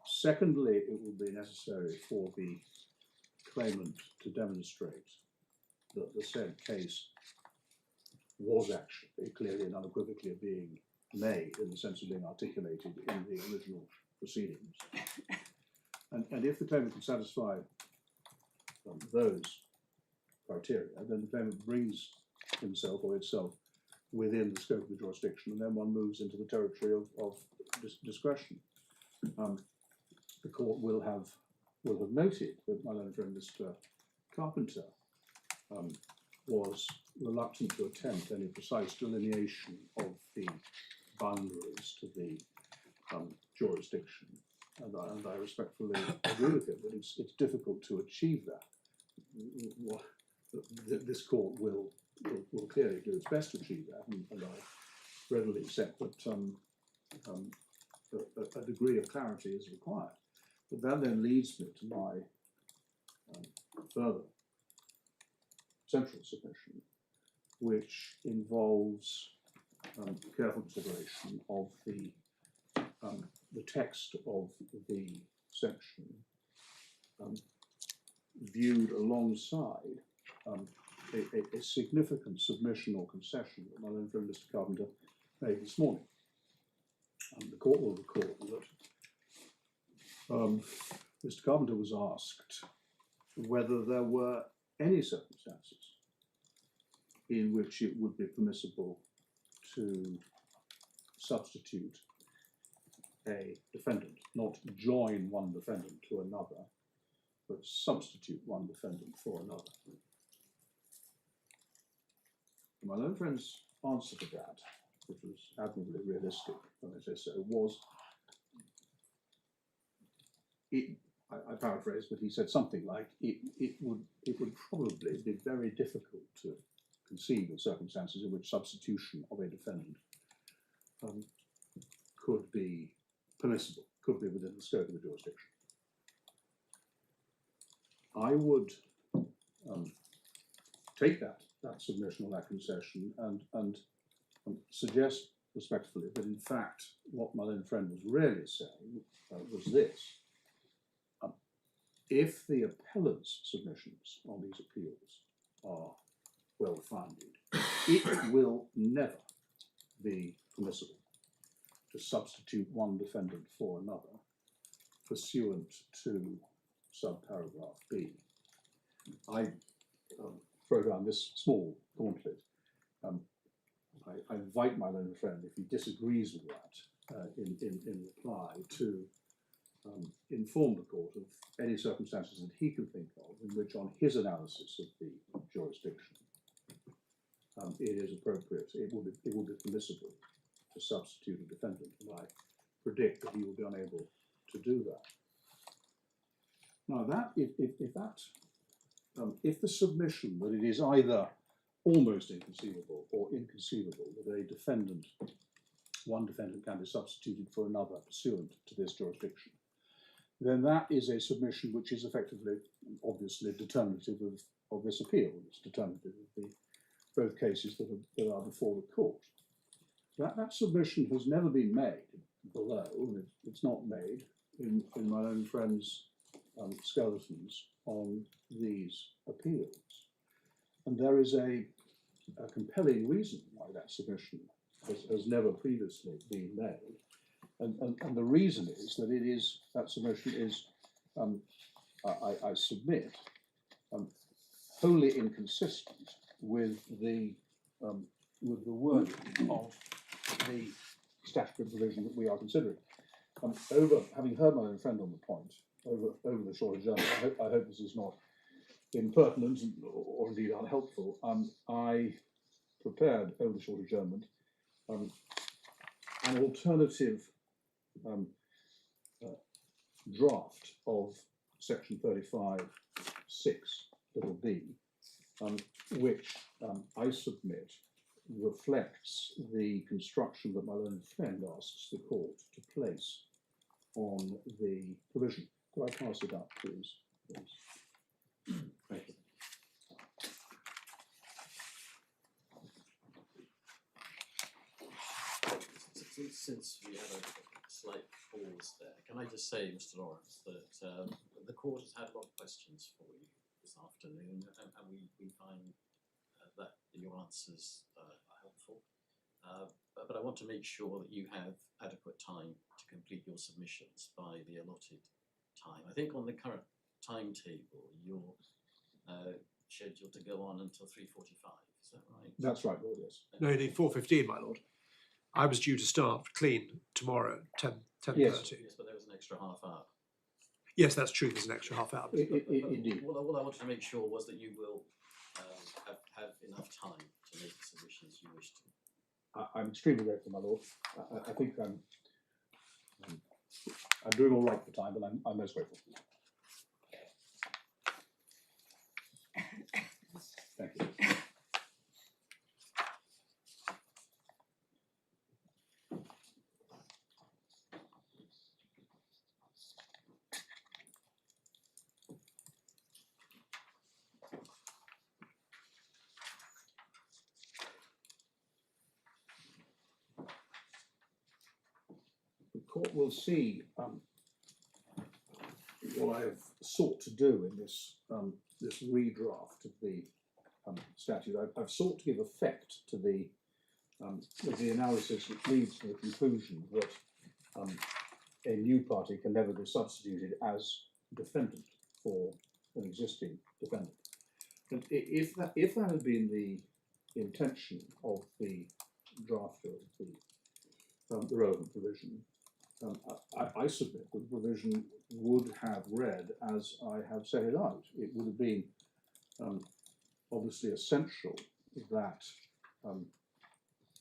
Secondly, it will be necessary for the claimant to demonstrate that the said case was actually clearly and unequivocally being made in the sense of being articulated in the original proceedings. And if the claimant can satisfy those criteria, then the claimant brings himself or itself within the scope of the jurisdiction, and then one moves into the territory of discretion. The court will have noted that my learned friend Mr. Carpenter was reluctant to attempt any precise delineation of the boundaries to the jurisdiction, and I respectfully agree with him that it's difficult to achieve that. This court will clearly do its best to achieve that, and I readily accept that a degree of clarity is required. But that then leads me to my further central submission, which involves careful consideration of the text of the section viewed alongside a significant submission or concession that my own friend Mr. Carpenter made this morning. The court will recall that Mr. Carpenter was asked whether there were any circumstances in which it would be permissible to substitute a defendant, not join one defendant to another, but substitute one defendant for another. My own friend's answer to that, which was admirably realistic, when I say so, was, I paraphrase, but he said something like, it would probably be very difficult to conceive of circumstances in which substitution of a defendant could be permissible, could be within the scope of the jurisdiction. I would take that submission or that concession and suggest respectfully that in fact what my learned friend was really saying was this. If the appellant's submissions on these appeals are well founded, it will never be permissible to substitute one defendant for another pursuant to subparagraph B. I throw down this small gauntlet. I invite my learned friend, if he disagrees with that, in reply to inform the court of any circumstances that he can think of in which, on his analysis of the jurisdiction, it is appropriate, it will be permissible to substitute a defendant, and I predict that he will be unable to do that. Now, that if the submission that it is either almost inconceivable or inconceivable that a defendant, one defendant can be substituted for another pursuant to this jurisdiction, then that is a submission which is effectively, obviously, determinative of this appeal. It's determinative of both cases that are before the court. That submission has never been made below, and it's not made in my own friend's skeletons on these appeals. And there is a compelling reason why that submission has never previously been made. And the reason is that that submission is, I submit, wholly inconsistent with the wording of the statutory provision that we are considering. Having heard my own friend on the point, over the short adjournment, I hope this is not impertinent or indeed unhelpful. I prepared over the short adjournment an alternative draft of section 35(6)(b), which I submit reflects the construction that my learned friend asks the court to place on the provision. Could I pass it up, please? Thank you. Since we had a slight pause there, can I just say, Mr. Lawrence, that the court has had a lot of questions for you this afternoon, and we find that your answers are helpful. But I want to make sure that you have adequate time to complete your submissions by the allotted time. I think on the current timetable, you're scheduled to go on until 3:45. Is that right? That's right, Lord, yes. No, indeed, 4:15, my lord. I was due to start clean tomorrow, 10:30. Yes. Yes, but there was an extra half hour. Yes, that's true. There's an extra half hour. Indeed. What I wanted to make sure was that you will have enough time to make the submissions you wish to. I'm extremely grateful, my lord. I think I'm doing all right for time, but I'm most grateful. Thank you. The court will see what I have sought to do in this this redraft of the statute. I've sought to give effect to the analysis which leads to the conclusion that a new party can never be substituted as defendant for an existing defendant. And if that had been the intention of the drafter of the relevant provision, I submit that the provision would have read as I have set it out. It would have been obviously essential that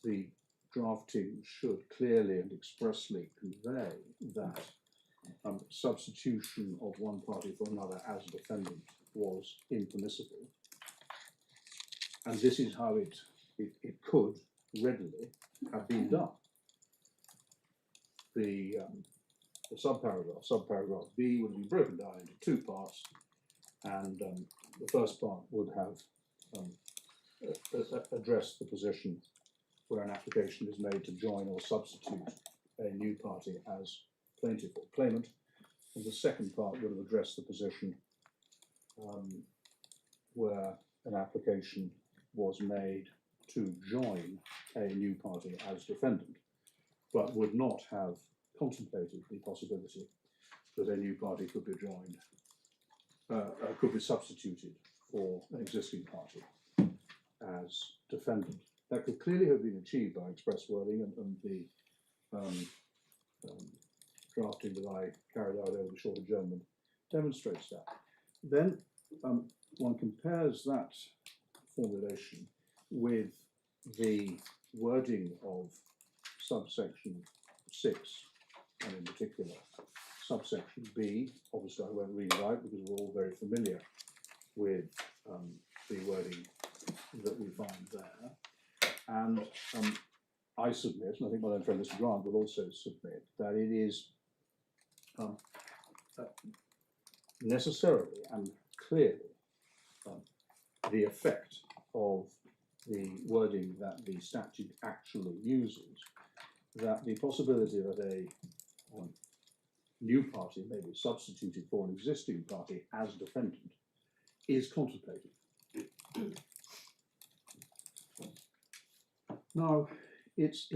the drafting should clearly and expressly convey that substitution of one party for another as a defendant was impermissible. and this is how it could readily have been done. The subparagraph B would be broken down into two parts, and the first part would have addressed the position where an application is made to join or substitute a new party as plaintiff or claimant, and the second part would have addressed the position where an application was made to join a new party as defendant, but would not have contemplated the possibility that a new party could be joined, could be substituted for an existing party as defendant. That could clearly have been achieved by express wording, and the drafting that I carried out over the short adjournment demonstrates that. Then one compares that formulation with the wording of subsection 6, and in particular subsection B. Obviously I won't read it out because we're all very familiar with the wording that we find there. And I submit, and I think my own friend Mr Grant will also submit, that it is necessarily and clearly the effect of the wording that the statute actually uses, that the possibility that a new party may be substituted for an existing party as defendant is contemplated. Now, it's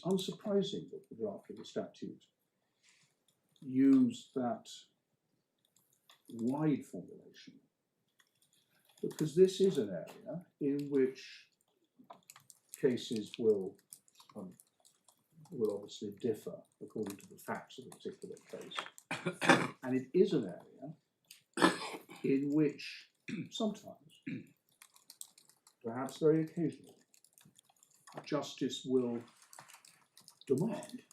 unsurprising that the draft of the statute used that wide formulation, because this is an area in which cases will obviously differ according to the facts of a particular case, and it is an area in which sometimes, perhaps very occasionally, justice will demand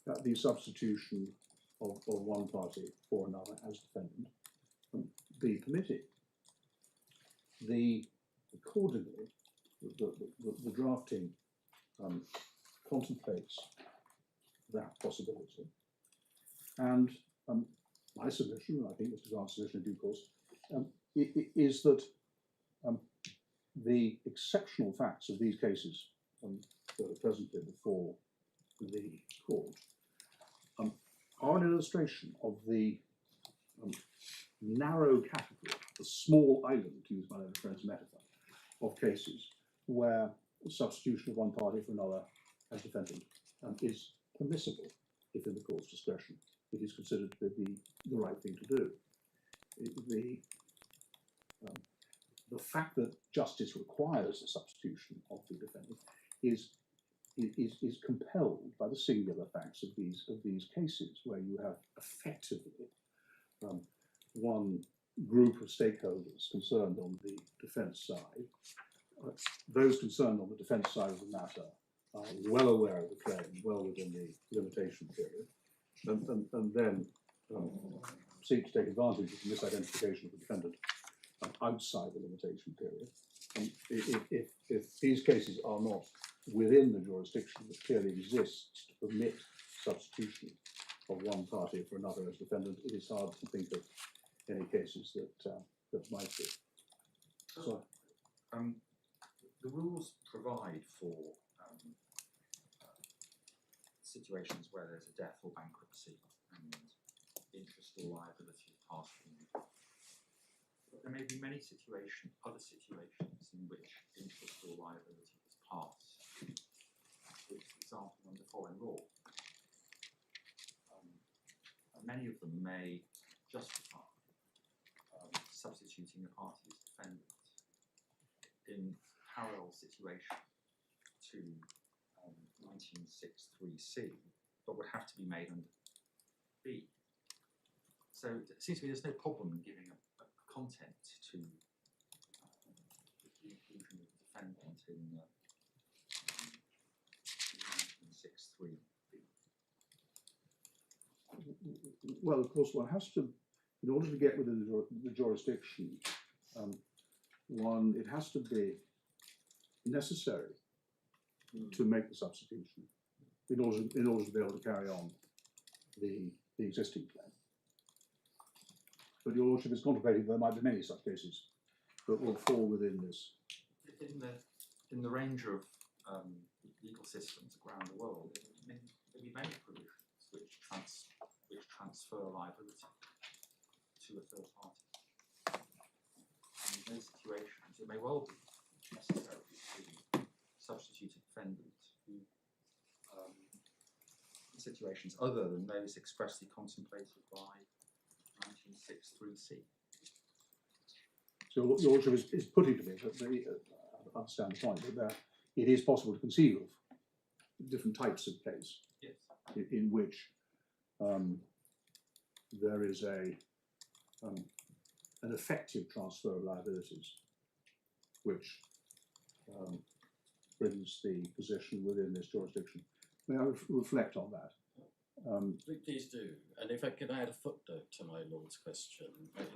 that the substitution of one party for another as defendant be permitted. Accordingly, the drafting contemplates that possibility, and my submission, and I think Mr Grant's submission in due course, is that the exceptional facts of these cases that are presently before the court are an illustration of the narrow category, the small island, to use my own friend's metaphor, of cases where the substitution of one party for another as defendant is permissible if in the court's discretion it is considered to be the right thing to do. The fact that justice requires a substitution of the defendant is compelled by the singular facts of these cases, where you have effectively one group of stakeholders concerned on the defence side. Those concerned on the defence side of the matter are well aware of the claim, well within the limitation period, and then seek to take advantage of the misidentification of the defendant outside the limitation period. And if these cases are not within the jurisdiction that clearly exists to permit substitution of one party for another as defendant, it is hard to think of any cases that might be. So, the rules provide for situations where there's a death or bankruptcy and interest or liability is passed from you. But there may be many other situations in which interest or liability is passed, for example, under foreign law. And many of them may justify substituting a party as defendant in parallel situation to 1963C, but would have to be made under B. So it seems to me there's no problem in giving a content to the inclusion of the defendant in 1963B. Well, of course, one has to, in order to get within the jurisdiction, it has to be necessary to make the substitution in order to be able to carry on the existing claim. But your lordship is contemplating there might be many such cases that will fall within this. In the range of legal systems around the world, there may be many provisions which transfer liability to a third party. And in those situations, it may well be necessary to substitute a defendant who, in situations other than those expressly contemplated by 1963C. So your lordship is putting to me that I understand the point that it is possible to conceive of different types of case Yes. in which there is an effective transfer of liabilities, which brings the position within this jurisdiction. May I reflect on that? Please do. And if I could add a footnote to my lord's question,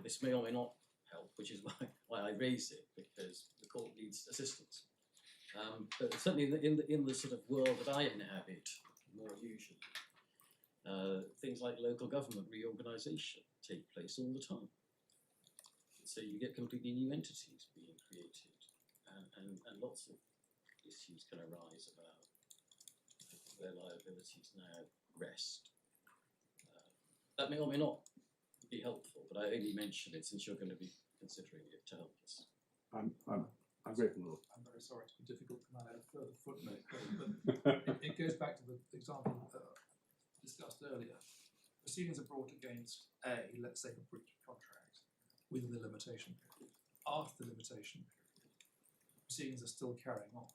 this may or may not help, which is why I raise it, because the court needs assistance. But certainly in the sort of world that I inhabit more usually, things like local government reorganisation take place all the time. So you get completely new entities being created, and lots of issues can arise about where liabilities now rest. That may or may not be helpful, but I only mention it since you're going to be considering it to help us. I'm grateful. I'm very sorry to be difficult to add a further footnote, but it goes back to the example discussed earlier. Proceedings are brought against A, let's say, a breach of contract within the limitation period. After the limitation period, proceedings are still carrying on.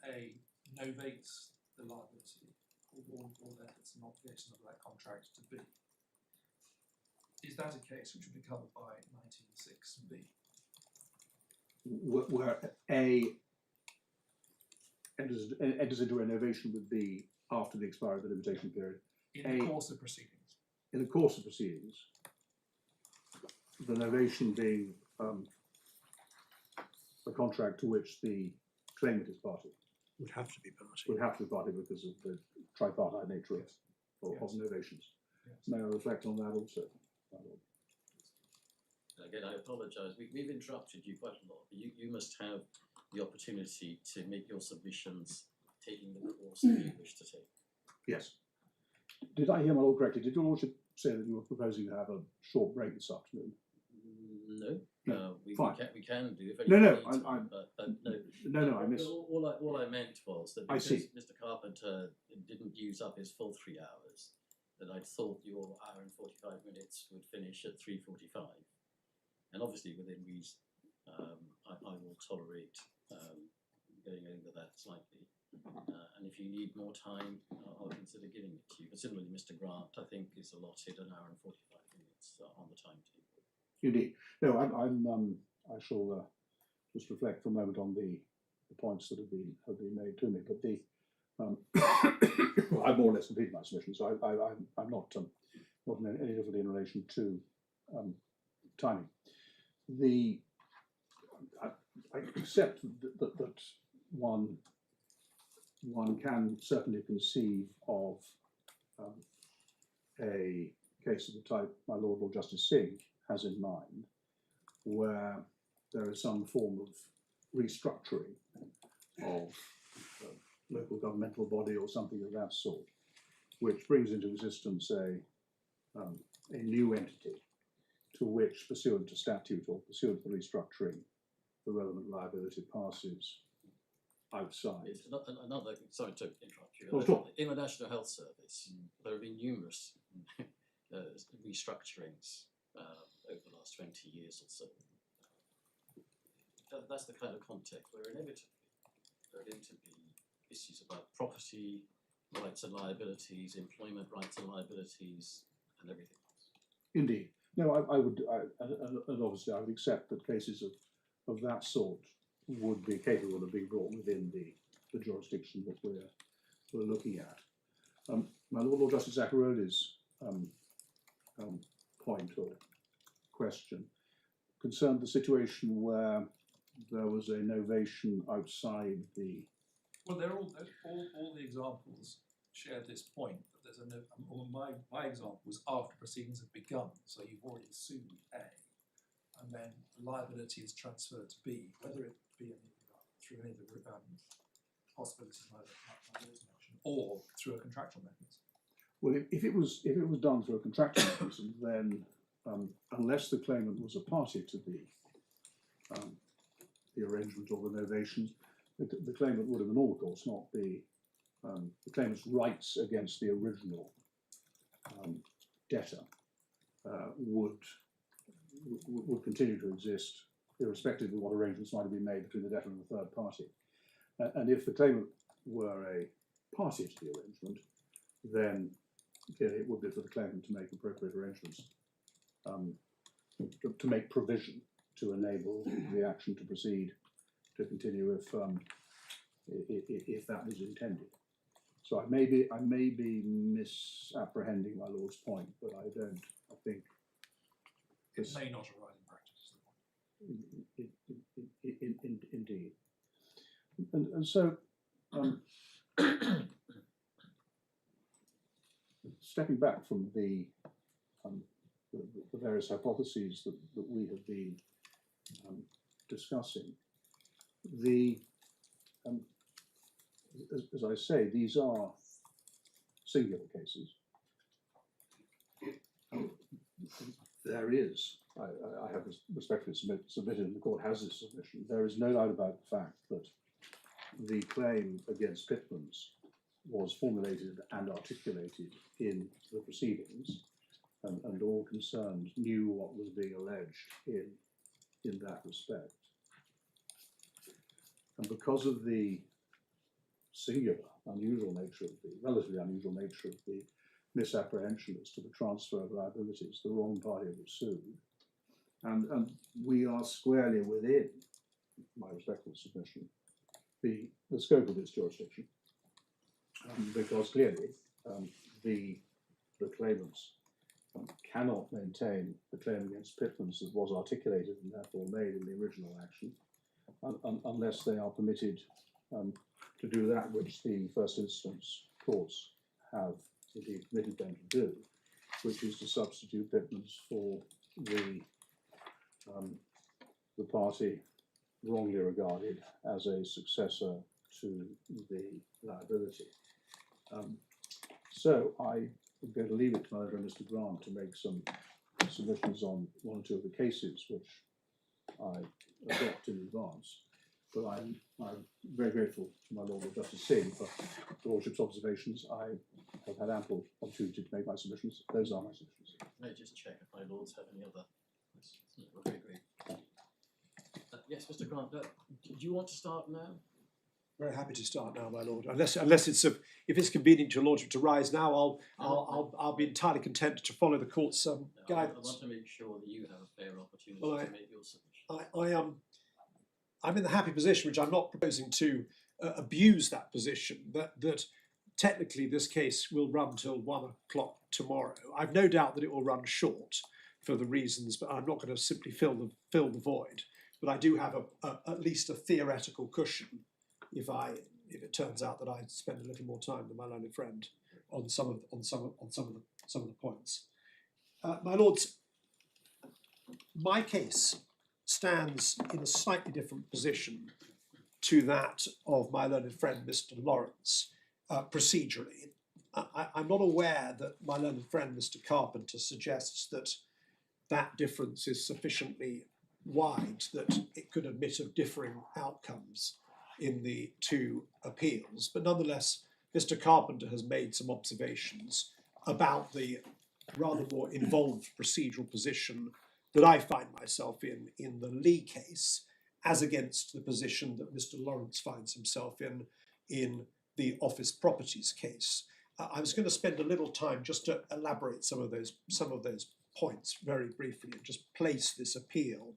A novates the liability or efforts and obligations of that contract to B. Is that a case which would be covered by 19.6b? Where A enters into a novation with B after the expiry of the limitation period. In the course of proceedings. In the course of proceedings, the novation being a contract to which the claimant is party. Would have to be party. Would have to be party because of the tripartite nature of novations. Yes. May I reflect on that also? Again, I apologise. We've interrupted you quite a lot. You must have the opportunity to make your submissions taking the course that you wish to take. Yes. Did I hear my lord correctly? Did your lordship say that you were proposing to have a short break this afternoon? No, No, we fine. can do. If No, any no, need to, I'm no. No, I missed. All I meant was that I because see. Mr. Carpenter didn't use up his full 3 hours, that I thought your hour and 45 minutes would finish at 3:45. And obviously within reason, I will tolerate going over that slightly. And if you need more time, I'll consider giving it to you. But similarly, Mr. Grant, I think, is allotted an hour and 45 minutes on the timetable. Indeed. No, I shall just reflect for a moment on the points that have been made to me. But the I've more or less completed my submission, so I'm not in any difficulty in relation to timing. I accept that one can certainly conceive of a case of the type my Lord Justice Singh has in mind, where there is some form of restructuring of a local governmental body or something of that sort, which brings into existence a new entity to which, pursuant to statute or pursuant to the restructuring, the relevant liability passes outside. It's another, sorry to interrupt you. Oh, sure. In the National Health Service, there have been numerous restructurings over the last 20 years or so. That's the kind of context where inevitably there are going to be issues about property rights and liabilities, employment rights and liabilities, and everything else. Indeed. No, I would, and obviously I would accept that cases of that sort would be capable of being brought within the jurisdiction that we're looking at. My Lord Justice Zacaroli's point or question concerned the situation where there was a novation outside the. Well, all the examples share this point, that there's a no, well, my example was after proceedings have begun, so you've already sued A, and then liability is transferred to B, whether it be through any of the possibilities I mentioned, or through a contractual mechanism. Well, if it was done through a contractual mechanism, then unless the claimant was a party to the arrangement or the novation, the claimant would, in all course, not be the claimant's rights against the original debtor would continue to exist, irrespective of what arrangements might have been made between the debtor and the third party. And if the claimant were a party to the arrangement, then clearly it would be for the claimant to make appropriate arrangements, to make provision to enable the action to proceed, to continue if that was intended. So I may be misapprehending my Lord's point, but I don't. I think it may not arise in practice. Indeed. And so, stepping back from the various hypotheses that we have been discussing, as I say, these are singular cases. There is, I have respectfully submitted, and the court has this submission, there is no doubt about the fact that the claim against Pitmans was formulated and articulated in the proceedings, and all concerned knew what was being alleged in that respect. And because of the singular, unusual nature of the, relatively unusual nature of the misapprehension as to the transfer of liabilities, the wrong party was sued. And we are squarely within, my respectful submission, the scope of this jurisdiction, because clearly the claimants cannot maintain the claim against Pitmans that was articulated and therefore made in the original action, unless they are permitted to do that which the first instance courts have indeed permitted them to do, which is to substitute Pitmans for the party wrongly regarded as a successor to the liability. So I am going to leave it to my friend Mr. Grant to make some submissions on one or two of the cases which I adopt in advance. But I'm very grateful to my Lord Justice Singh for the Lordship's observations. I have had ample opportunity to make my submissions. Those are my submissions. May I just check if my lords have any other questions? No, we're very great. Yes, Mr. Grant, do you want to start now? Very happy to start now, my lord. Unless it's if it's convenient to your lordship to rise now, I'll be entirely content to follow the court's guidance. I want to make sure that you have a fair opportunity to make your submission. I'm in the happy position, which I'm not proposing to abuse that position, that technically this case will run till 1 o'clock tomorrow. I've no doubt that it will run short for the reasons, but I'm not going to simply fill the void. But I do have at least a theoretical cushion if it turns out that I spend a little more time than my learned friend on some of the points. My lords, my case stands in a slightly different position to that of my learned friend Mr. Lawrence procedurally. I'm not aware that my learned friend Mr. Carpenter suggests that difference is sufficiently wide that it could admit of differing outcomes in the two appeals. But nonetheless, Mr. Carpenter has made some observations about the rather more involved procedural position that I find myself in the Lee case, as against the position that Mr. Lawrence finds himself in the Office Properties case. I was going to spend a little time just to elaborate some of those points very briefly and just place this appeal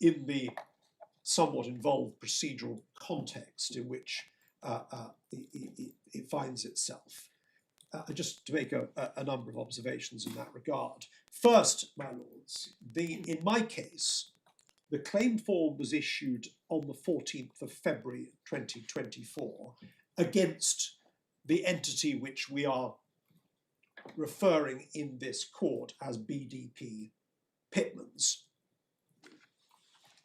in the somewhat involved procedural context in which it finds itself. Just to make a number of observations in that regard. First, my lords, in my case, The claim form was issued on the 14th of February 2024 against the entity which we are referring in this court as BDB Pitmans.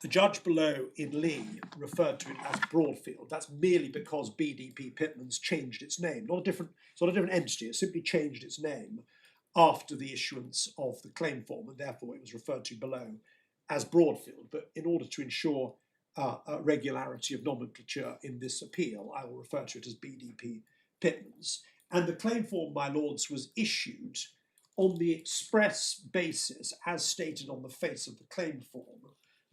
The judge below in Lee referred to it as Broadfield. That's merely because BDB Pitmans changed its name. It's not a different entity, it simply changed its name after the issuance of the claim form, and therefore it was referred to below as Broadfield. But in order to ensure a regularity of nomenclature in this appeal, I will refer to it as BDB Pitmans. And the claim form, my lords, was issued on the express basis, as stated on the face of the claim form,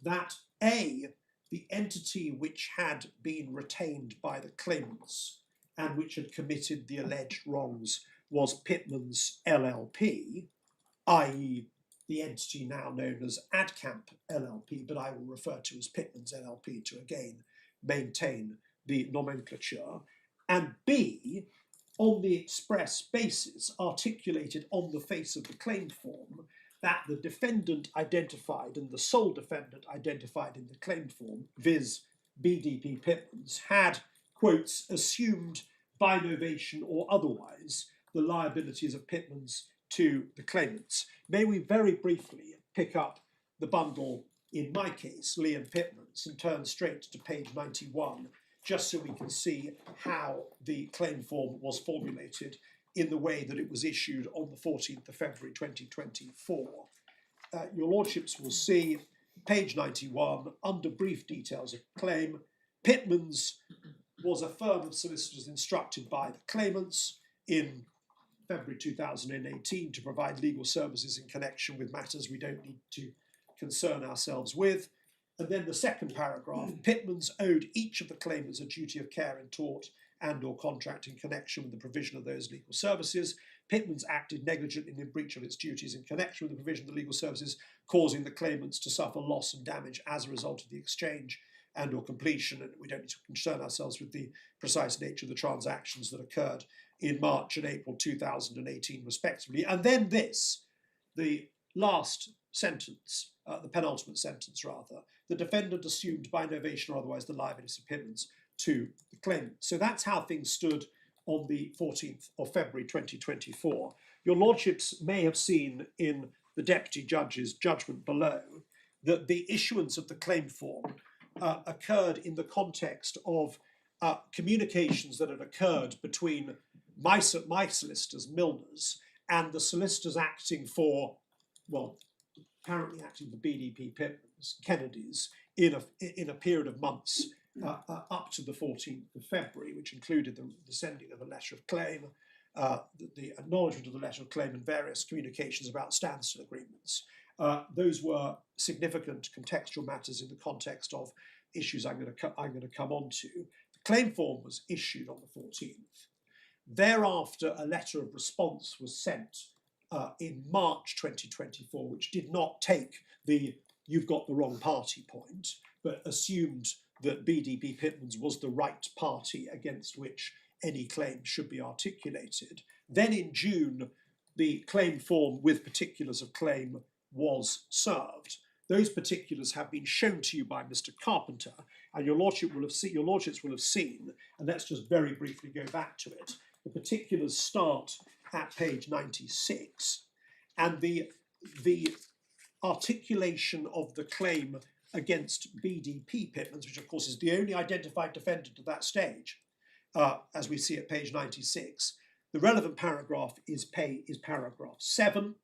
that A, the entity which had been retained by the claimants and which had committed the alleged wrongs was Pitmans LLP, i.e. the entity now known as Adcamp LLP, but I will refer to as Pitmans LLP to again maintain the nomenclature, and B, on the express basis articulated on the face of the claim form, that the defendant identified and the sole defendant identified in the claim form, viz. BDB Pitmans, had, quotes, assumed by novation or otherwise the liabilities of Pitmans to the claimants. May we very briefly pick up the bundle, in my case, Lee and Pitmans, and turn straight to page 91, just so we can see how the claim form was formulated in the way that it was issued on the 14th of February 2024. Your lordships will see, page 91, under brief details of claim, Pitmans was a firm of solicitors instructed by the claimants in February 2018 to provide legal services in connection with matters we don't need to concern ourselves with. And then the second paragraph, Pitmans owed each of the claimants a duty of care in tort and or contract in connection with the provision of those legal services. Pitmans acted negligently in breach of its duties in connection with the provision of the legal services, causing the claimants to suffer loss and damage as a result of the exchange and or completion. And we don't need to concern ourselves with the precise nature of the transactions that occurred in March and April 2018 respectively. And then this, the last sentence, the penultimate sentence rather, the defendant assumed by novation or otherwise the liabilities of Pitmans to the claimant. So that's how things stood on the 14th of February 2024. Your lordships may have seen in the deputy judge's judgment below that the issuance of the claim form occurred in the context of communications that had occurred between my solicitors, Milner's, and the solicitors acting for, well, apparently acting for BDB Pitmans, Kennedy's, in a period of months up to the 14th of February, which included the sending of a letter of claim, the acknowledgement of the letter of claim, and various communications about standstill agreements. Those were significant contextual matters in the context of issues I'm going to come on to. The claim form was issued on the 14th. Thereafter, a letter of response was sent in March 2024, which did not take the "you've got the wrong party" point, but assumed that BDB Pitmans was the right party against which any claim should be articulated. Then in June, the claim form with particulars of claim was served. Those particulars have been shown to you by Mr. Carpenter, and your lordships will have seen, and let's just very briefly go back to it. The particulars start at page 96, and the articulation of the claim against BDB Pitmans, which of course is the only identified defendant at that stage, as we see at page 96. The relevant paragraph is paragraph 7.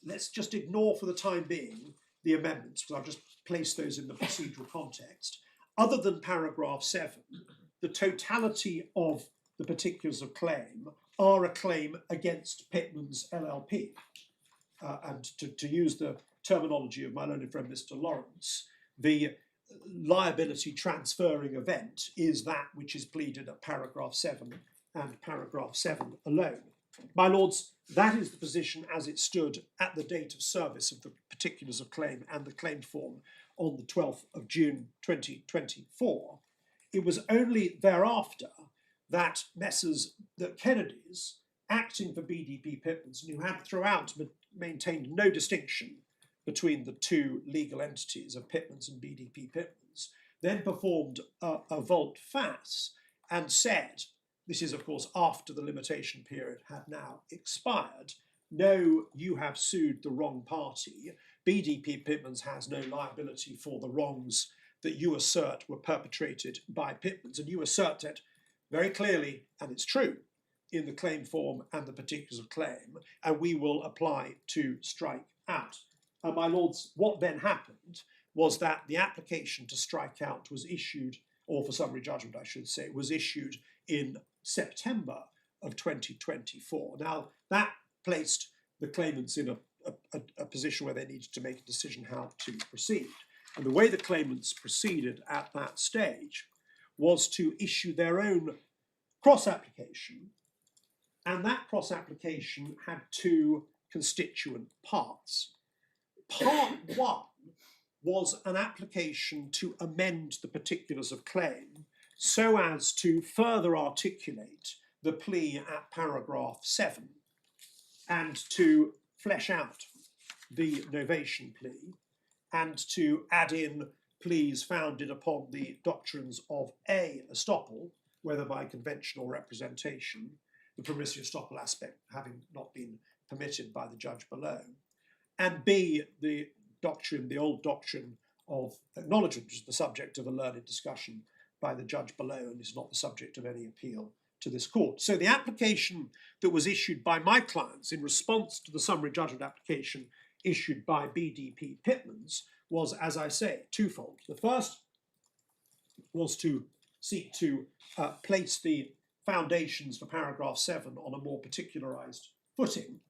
Let's just ignore for the time being the amendments, because I've just placed those in the procedural context. Other than paragraph 7, the totality of the particulars of claim are a claim against Pitmans LLP. And to use the terminology of my learned friend Mr. Lawrence, the liability transferring event is that which is pleaded at paragraph 7 and paragraph 7 alone. My lords, that is the position as it stood at the date of service of the particulars of claim and the claim form on the 12th of June 2024. It was only thereafter that the Kennedys, acting for BDB Pitmans, and who had throughout maintained no distinction between the two legal entities of Pitmans and BDB Pitmans, then performed a volte-face and said, this is of course after the limitation period had now expired, no, you have sued the wrong party. BDB Pitmans has no liability for the wrongs that you assert were perpetrated by Pitmans, and you assert it very clearly, and it's true, in the claim form and the particulars of claim, and we will apply to strike out. And my lords, what then happened was that the application to strike out was issued, or for summary judgment I should say, was issued in September of 2024. Now that placed the claimants in a position where they needed to make a decision how to proceed. And the way the claimants proceeded at that stage was to issue their own cross-application, and that cross-application had two constituent parts. Part one was an application to amend the particulars of claim so as to further articulate the plea at paragraph 7 and to flesh out the novation plea and to add in pleas founded upon the doctrines of A, estoppel, whether by conventional representation, the promissory estoppel aspect having not been permitted by the judge below, and B, the doctrine, the old doctrine of acknowledgement, which is the subject of a learned discussion by the judge below and is not the subject of any appeal to this court. So the application that was issued by my clients in response to the summary judgment application issued by BDB Pitmans was, as I say, twofold. The first was to seek to place the foundations for paragraph 7 on a more particularised footing.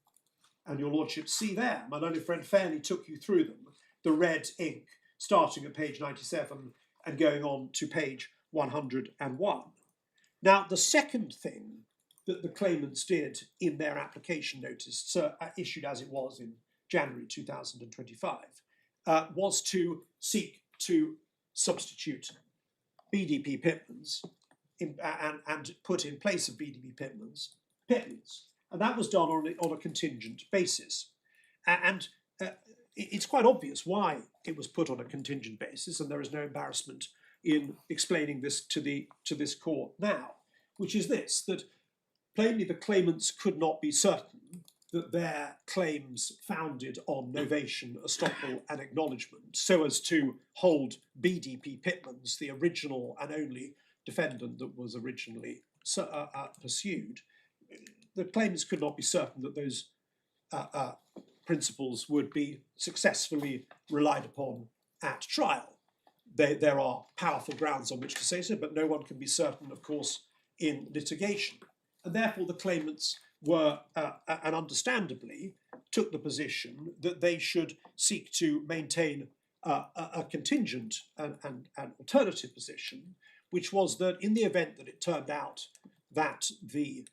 And your lordships see there, my learned friend fairly took you through them, the red ink, starting at page 97 and going on to page 101. Now, the second thing that the claimants did in their application notice, issued as it was in January 2025, was to seek to substitute BDB Pitmans and put in place of BDB Pitmans, Pitmans. And that was done on a contingent basis. And it's quite obvious why it was put on a contingent basis, and there is no embarrassment in explaining this to this court now, which is this, that plainly the claimants could not be certain that their claims founded on novation, estoppel and acknowledgement, so as to hold BDB Pitmans, the original and only defendant that was originally pursued, the claimants could not be certain that those principles would be successfully relied upon at trial. There are powerful grounds on which to say so, but no one can be certain, of course, in litigation. And therefore the claimants were, and understandably, took the position that they should seek to maintain a contingent and alternative position, which was that in the event that it turned out that the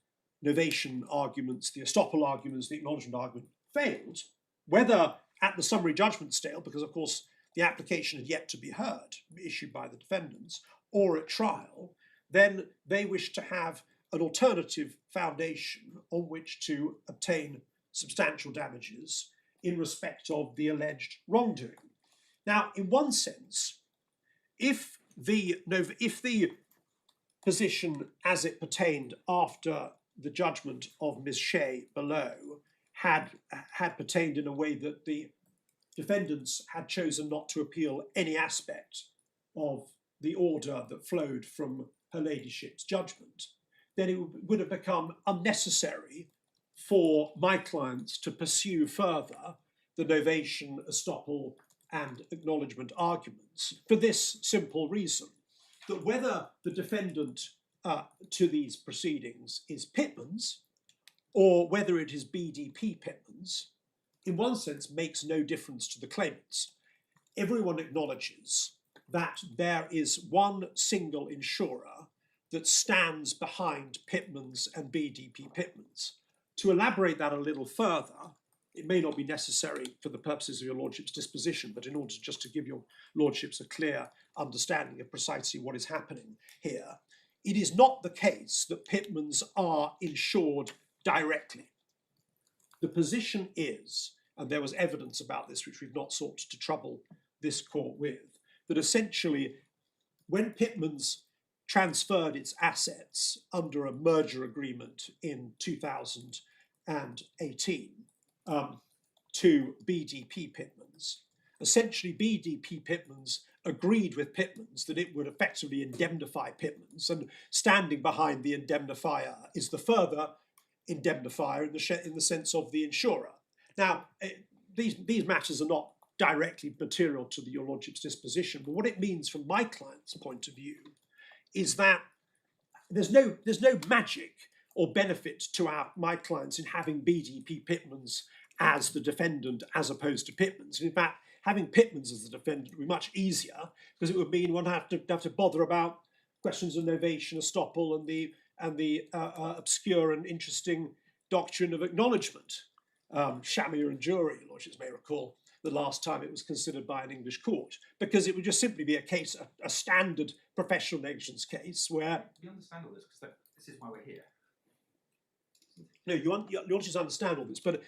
novation arguments, the estoppel arguments, the acknowledgement argument failed, whether at the summary judgment stage, because of course the application had yet to be heard, issued by the defendants, or at trial, then they wished to have an alternative foundation on which to obtain substantial damages in respect of the alleged wrongdoing. Now, in one sense, if the position as it pertained after the judgment of Ms. Shea below had pertained in a way that the defendants had chosen not to appeal any aspect of the order that flowed from her ladyship's judgment, then it would have become unnecessary for my clients to pursue further the novation, estoppel and acknowledgement arguments for this simple reason, that whether the defendant to these proceedings is Pitmans or whether it is BDB Pitmans, in one sense makes no difference to the claimants. Everyone acknowledges that there is one single insurer that stands behind Pitmans and BDB Pitmans. To elaborate that a little further, it may not be necessary for the purposes of your lordship's disposition, but in order just to give your lordships a clear understanding of precisely what is happening here, it is not the case that Pitmans are insured directly. The position is and there was evidence about this which we've not sought to trouble this court with, that essentially when Pitmans transferred its assets under a merger agreement in 2018 to BDP Pitmans, essentially BDP Pitmans agreed with Pitmans that it would effectively indemnify Pitmans, and standing behind the indemnifier is the further indemnifier in the sense of the insurer. Now, these matters are not directly material to your lordship's disposition, but what it means from my client's point of view is that there's no magic or benefit to my clients in having BDP Pitmans as the defendant as opposed to Pitmans. In fact, having Pitmans as the defendant would be much easier, because it would mean one have to bother about questions of novation, estoppel, and the obscure and interesting doctrine of acknowledgement. Shamir and jury, your lordships may recall, the last time it was considered by an English court, because it would just simply be a standard professional negligence case where. We understand all this because this is why we're here. No, your lordships understand all this, but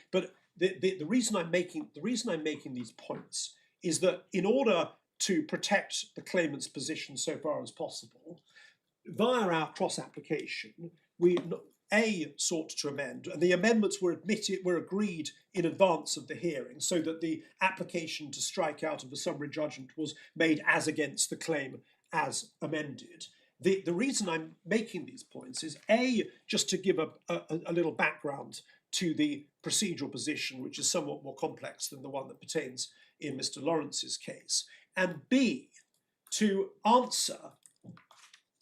the reason I'm making these points is that in order to protect the claimant's position so far as possible, via our cross application, we sought to amend, and the amendments were agreed in advance of the hearing, so that the application to strike out of the summary judgment was made as against the claim as amended. The reason I'm making these points is just to give a little background to the procedural position, which is somewhat more complex than the one that pertains in Mr. Lawrence's case, and B, to answer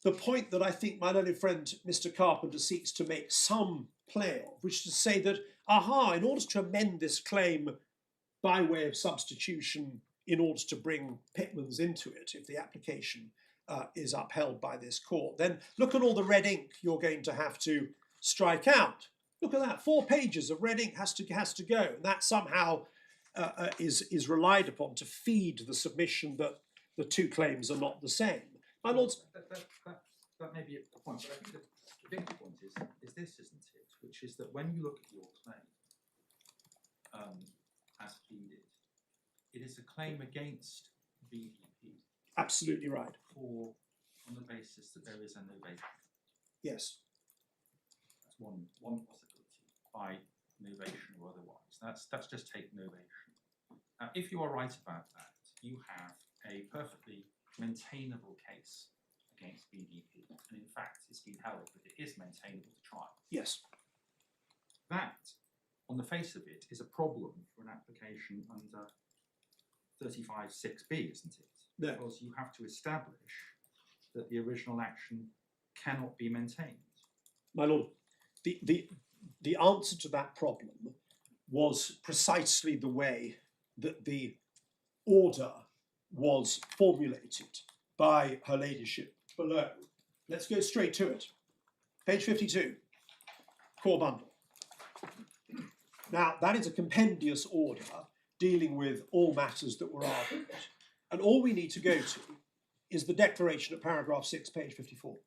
the point that I think my learned friend Mr. Carpenter seeks to make some play of, which is to say that, in order to amend this claim by way of substitution, in order to bring Pitmans into it, if the application is upheld by this court, then look at all the red ink you're going to have to strike out. Look at that, 4 pages of red ink has to go, and that somehow is relied upon to feed the submission that the two claims are not the same. My lords, that may be a point, but I think the big point is this, isn't it? Which is that when you look at your claim, as pleaded, it is a claim against BDP. Absolutely right. On the basis that there is a novation. Yes. That's one possibility, by novation or otherwise. That's just take novation. Now, if you are right about that, you have a perfectly maintainable case against BDP, and in fact it's been held that it is maintainable to trial. Yes. That, on the face of it, is a problem for an application under 35(6)(b), isn't it? No. Because you have to establish that the original action cannot be maintained. My lord, the answer to that problem was precisely the way that the order was formulated by her ladyship below. Let's go straight to it. Page 52, core bundle. Now, that is a compendious order dealing with all matters that were argued. And all we need to go to is the declaration at paragraph 6, page 54.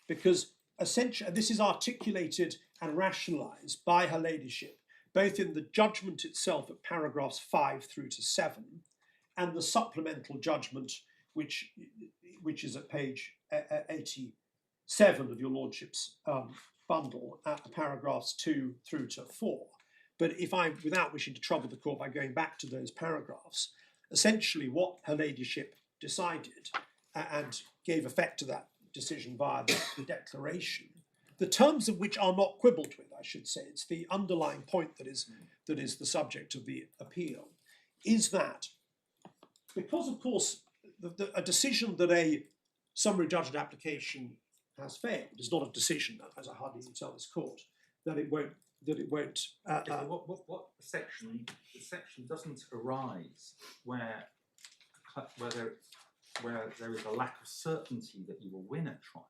Because essentially, this is articulated and rationalised by her ladyship, both in the judgment itself at paragraphs 5 through to 7, and the supplemental judgment, which is at page 87 of your lordship's bundle, at the paragraphs 2 through to 4. But without wishing to trouble the court by going back to those paragraphs, essentially what her ladyship decided and gave effect to that decision via the declaration, the terms of which are not quibbled with, I should say, it's the underlying point that is the subject of the appeal, is that because, of course, a decision that a summary judgment application has failed is not a decision, as I hardly need to tell this court, that it won't. What section? The section doesn't arise where there is a lack of certainty that you will win at trial.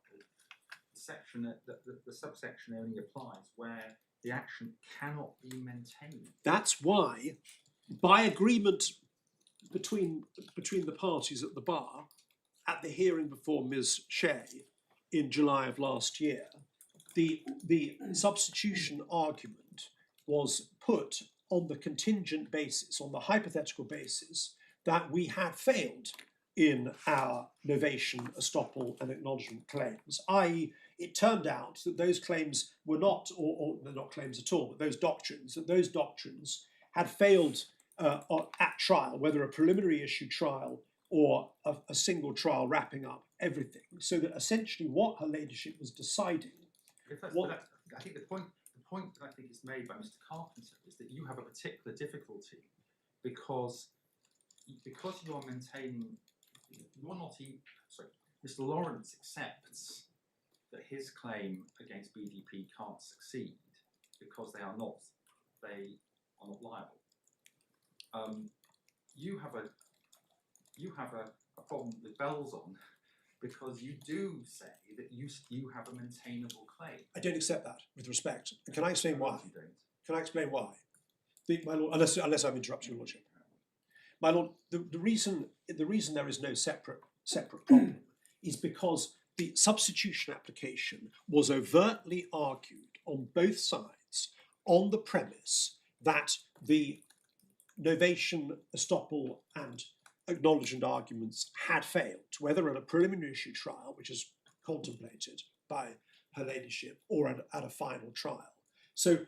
The subsection only applies where the action cannot be maintained. That's why, by agreement between the parties at the bar, at the hearing before Ms. Shea in July of last year, the substitution argument was put on the contingent basis, on the hypothetical basis, that we had failed in our novation, estoppel, and acknowledgement claims, i.e., it turned out that those claims were not, or they're not claims at all, but those doctrines had failed at trial, whether a preliminary issue trial or a single trial wrapping up everything. So that essentially what her ladyship was deciding. I think the point that I think is made by Mr. Carpenter is that you have a particular difficulty because you are maintaining, you're not even, sorry, Mr. Lawrence accepts that his claim against BDP can't succeed because they are not liable. You have a problem with bells on because you do say that you have a maintainable claim. I don't accept that, with respect. Can I explain why? You don't. Can I explain why? My Lord, unless I'm interrupting your Lordship. My Lord, the reason there is no separate problem is because the substitution application was overtly argued on both sides on the premise that the novation, estoppel, and acknowledgement arguments had failed, whether at a preliminary issue trial, which is contemplated by her ladyship, or at a final trial. So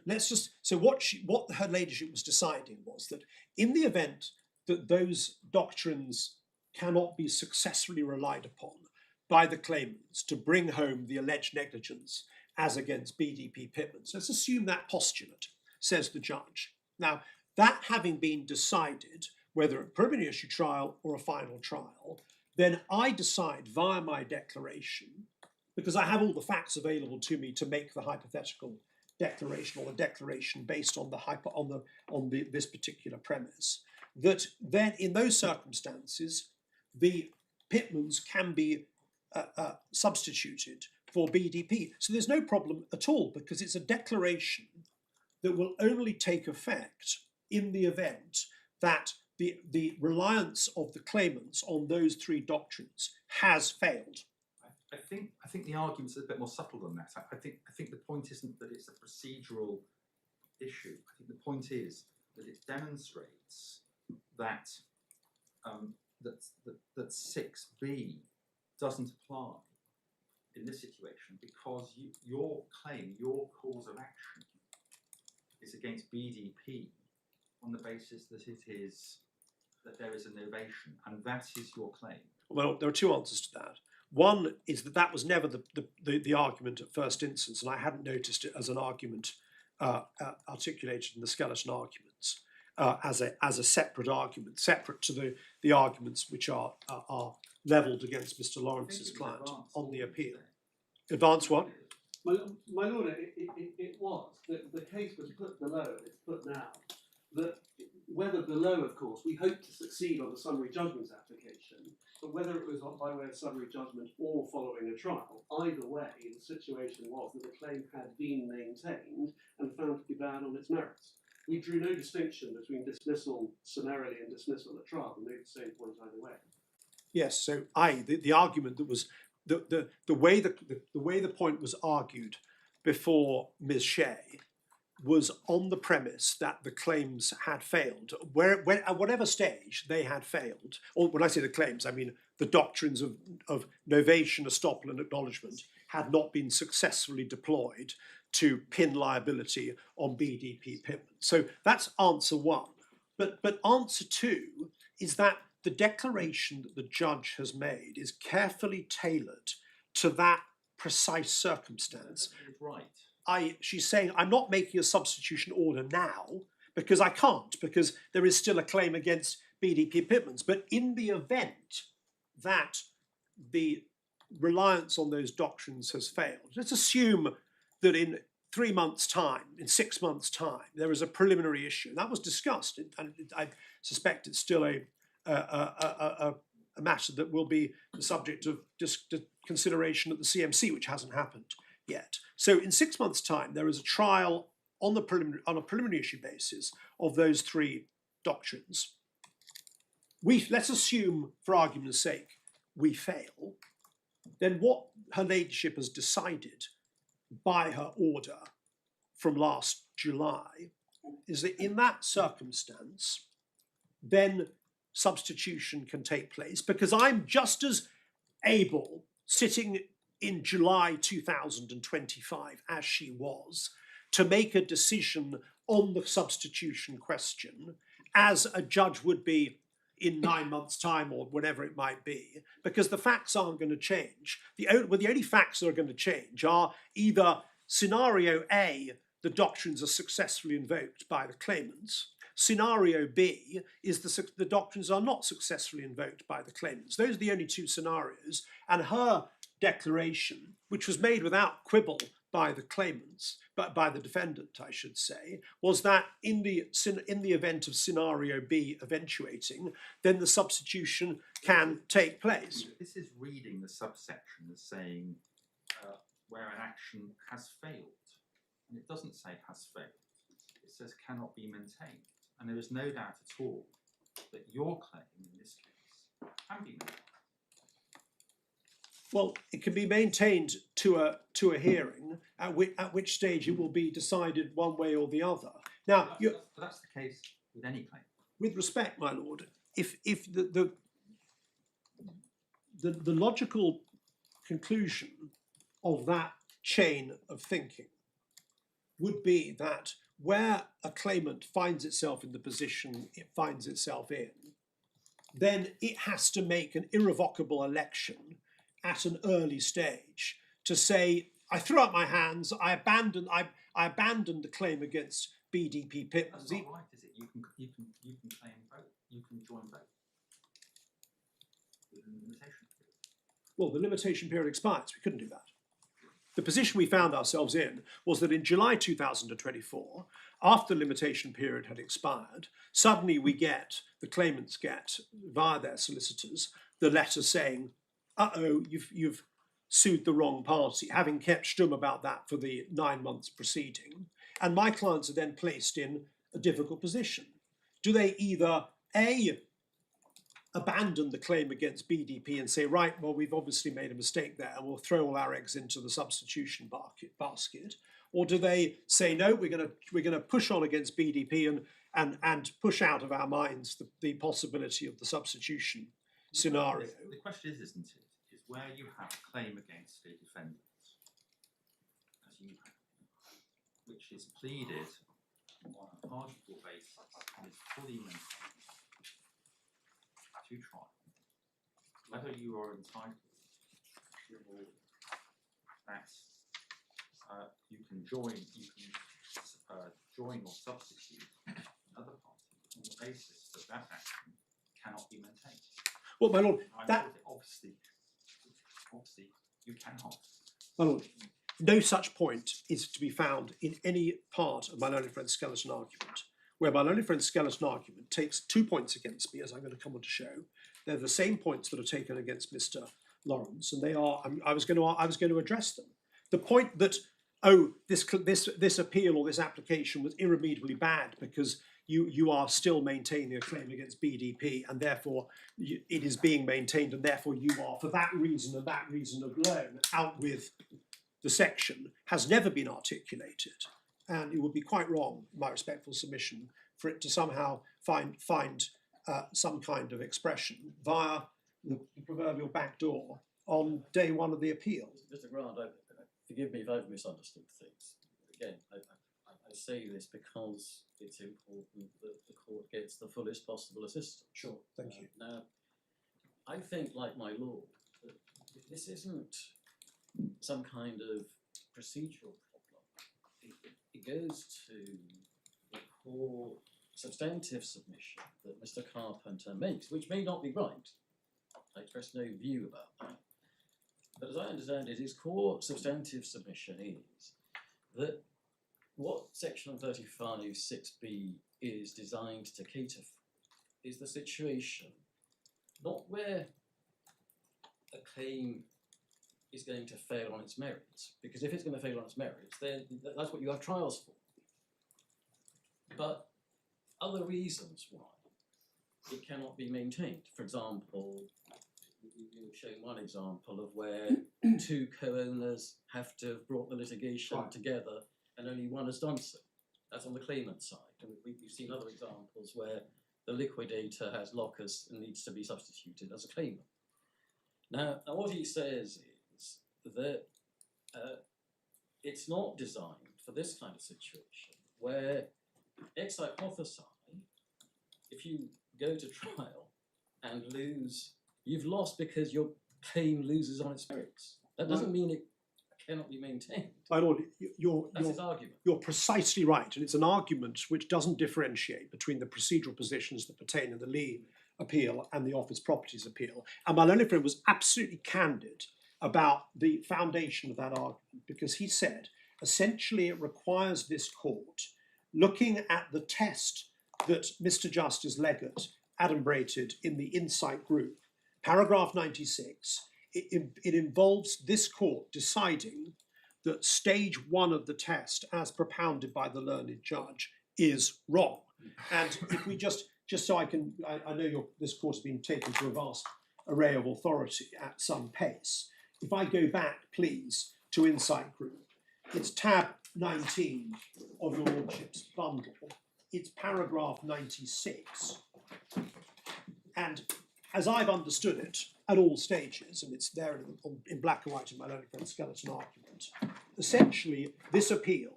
what her ladyship was deciding was that in the event that those doctrines cannot be successfully relied upon by the claimants to bring home the alleged negligence as against BDP Pitmans. Let's assume that postulate, says the judge. Now, that having been decided, whether a preliminary issue trial or a final trial, then I decide via my declaration, because I have all the facts available to me to make the hypothetical declaration, or the declaration based on this particular premise, that then in those circumstances, the Pitmans can be substituted for BDP. So there's no problem at all, because it's a declaration that will only take effect in the event that the reliance of the claimants on those three doctrines has failed. I think the argument's a bit more subtle than that. I think the point isn't that it's a procedural issue. I think the point is that it demonstrates that that 6B doesn't apply in this situation because your claim, your cause of action, is against BDP on the basis that there is a novation, and that is your claim. Well, there are two answers to that. One is that was never the argument at first instance, and I hadn't noticed it as an argument articulated in the skeleton arguments as a separate argument, separate to the arguments which are levelled against Mr. Lawrence's client on the appeal. Advance what? My Lord, it was. The case was put below, it's put now. That whether below, of course, we hope to succeed on the summary judgment application, but whether it was by way of summary judgment or following a trial, either way, the situation was that the claim had been maintained and found to be bad on its merits. We drew no distinction between dismissal summarily and dismissal at trial, and made the same point either way. Yes, so the argument that was the way the point was argued before Ms. Shea was on the premise that the claims had failed. At whatever stage they had failed, or when I say the claims, I mean the doctrines of novation, estoppel, and acknowledgement had not been successfully deployed to pin liability on BDP Pitmans. So that's answer one. But answer two is that the declaration that the judge has made is carefully tailored to that precise circumstance. Right. She's saying, I'm not making a substitution order now because I can't, because there is still a claim against BDP Pitmans. But in the event that the reliance on those doctrines has failed, let's assume that in 3 months' time, in 6 months' time, there is a preliminary issue. That was discussed, and I suspect it's still a matter that will be the subject of consideration at the CMC, which hasn't happened yet. So in 6 months' time, there is a trial on a preliminary issue basis of those three doctrines. Let's assume, for argument's sake, we fail. Then what her ladyship has decided by her order from last July is that in that circumstance, then substitution can take place, because I'm just as able, sitting in July 2025 as she was, to make a decision on the substitution question as a judge would be in 9 months' time or whatever it might be, because the facts aren't going to change. The only facts that are going to change are either scenario A, the doctrines are successfully invoked by the claimants. Scenario B is the doctrines are not successfully invoked by the claimants. Those are the only two scenarios. And her declaration, which was made without quibble by the claimants, but by the defendant, I should say, was that in the event of scenario B eventuating, then the substitution can take place. This is reading the subsection as saying where an action has failed. And it doesn't say has failed. It says cannot be maintained. And there is no doubt at all that your claim in this case can be maintained. Well, it can be maintained to a hearing, at which stage it will be decided one way or the other. Now, But that's the case with any claim. with respect, my lord, if the logical conclusion of that chain of thinking would be that where a claimant finds itself in the position it finds itself in, then it has to make an irrevocable election at an early stage to say, I threw up my hands, I abandoned the claim against BDB Pitmans. That's not right, is it? You can claim both. You can join both within the limitation period. Well, the limitation period expires. We couldn't do that. The position we found ourselves in was that in July 2024, after the limitation period had expired, suddenly the claimants get, via their solicitors, the letter saying, uh-oh, you've sued the wrong party, having kept stum about that for the 9 months preceding. And my clients are then placed in a difficult position. Do they either, A, abandon the claim against BDP and say, right, well, we've obviously made a mistake there and we'll throw all our eggs into the substitution basket? Or do they say, no, we're going to push on against BDP and push out of our minds the possibility of the substitution scenario? The question is, isn't it, is where you have a claim against a defendant, as you have, which is pleaded on a partial basis and is fully maintained to trial, whether you are entitled to that you can join or substitute another party on the basis that that action cannot be maintained. Well, my lord, Obviously, you cannot. my lord, no such point is to be found in any part of my learned friend's skeleton argument, where my learned friend's skeleton argument takes 2 points against me, as I'm going to come on to show. They're the same points that are taken against Mr. Lawrence, and they are. I was going to address them. The point that this appeal or this application was irremediably bad because you are still maintaining a claim against BDP, and therefore it is being maintained, and therefore you are, for that reason and that reason alone, out with the section, has never been articulated. And it would be quite wrong, my respectful submission, for it to somehow find some kind of expression via the proverbial back door on day one of the appeal. Mr. Grant, forgive me if I've misunderstood things. Again, I say this because it's important that the court gets the fullest possible assistance. Sure, thank you. Now, I think, like my lord, that this isn't some kind of procedural problem. It goes to the core substantive submission that Mr. Carpenter makes, which may not be right. I express no view about that. But as I understand it, his core substantive submission is that what Section 35(6)(b) is designed to cater for is the situation not where a claim is going to fail on its merits, because if it's going to fail on its merits, then that's what you have trials for. But other reasons why it cannot be maintained. For example, you've shown one example of where two co-owners have to have brought the litigation together and only one has done so. That's on the claimant side. And we've seen other examples where the liquidator has lockers and needs to be substituted as a claimant. Now what he says is that it's not designed for this kind of situation where ex hypothesi, if you go to trial and lose, you've lost because your claim loses on its merits. That doesn't mean it cannot be maintained. My lord, That's his argument. you're precisely right, and it's an argument which doesn't differentiate between the procedural positions that pertain in the Lee appeal and the Office Properties appeal. And my learned friend was absolutely candid about the foundation of that argument, because he said, essentially it requires this court, looking at the test that Mr Justice Leggett adumbrated in the Insight Group, paragraph 96, it involves this court deciding that stage 1 of the test, as propounded by the learned judge, is wrong. And if we just so I know this court has been taken to a vast array of authority at some pace. If I go back, please, to Insight Group, it's tab 19 of your lordship's bundle. It's paragraph 96. And as I've understood it, at all stages, and it's there in black and white in my learned friend's skeleton argument, essentially this appeal,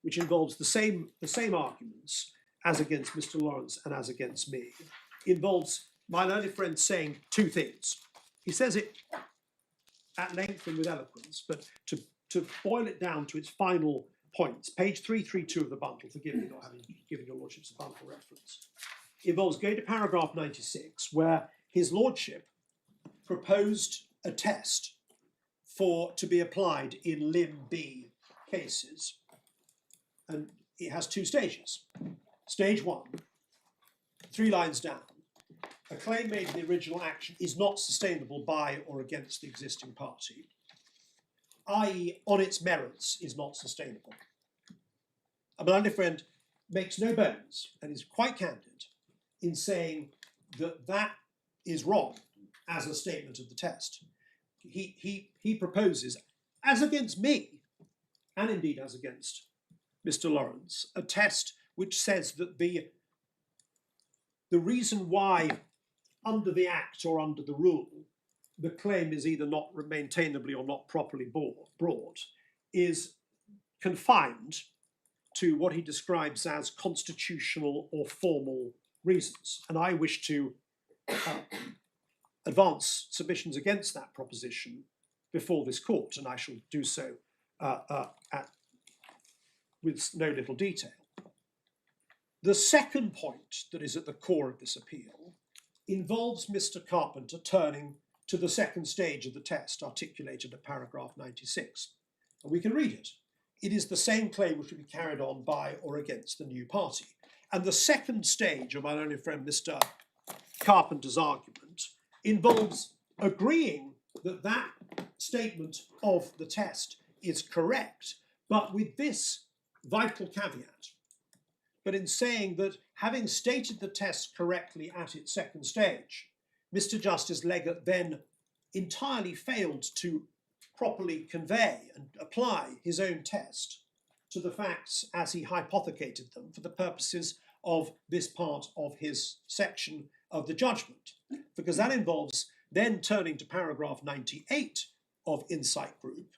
which involves the same arguments as against Mr Lawrence and as against me, involves my learned friend saying two things. He says it at length and with eloquence, but to boil it down to its final points, page 332 of the bundle, forgive me not having given your lordship's a bundle reference, involves going to paragraph 96, where his lordship proposed a test to be applied in Lim B cases. And it has two stages. Stage 1, 3 lines down. A claim made in the original action is not sustainable by or against the existing party, i.e. on its merits is not sustainable. And my learned friend makes no bones and is quite candid in saying that that is wrong as a statement of the test. He proposes, as against me, and indeed as against Mr Lawrence, a test which says that the reason why under the Act or under the rule the claim is either not maintainably or not properly brought is confined to what he describes as constitutional or formal reasons. And I wish to advance submissions against that proposition before this court, and I shall do so with no little detail. The second point that is at the core of this appeal involves Mr Carpenter turning to the second stage of the test articulated at paragraph 96. And we can read it. It is the same claim which will be carried on by or against the new party. And the second stage of my learned friend Mr Carpenter's argument involves agreeing that that statement of the test is correct, but with this vital caveat. But in saying that having stated the test correctly at its second stage, Mr Justice Leggett then entirely failed to properly convey and apply his own test to the facts as he hypothecated them for the purposes of this part of his section of the judgment, because that involves then turning to paragraph 98 of Insight Group.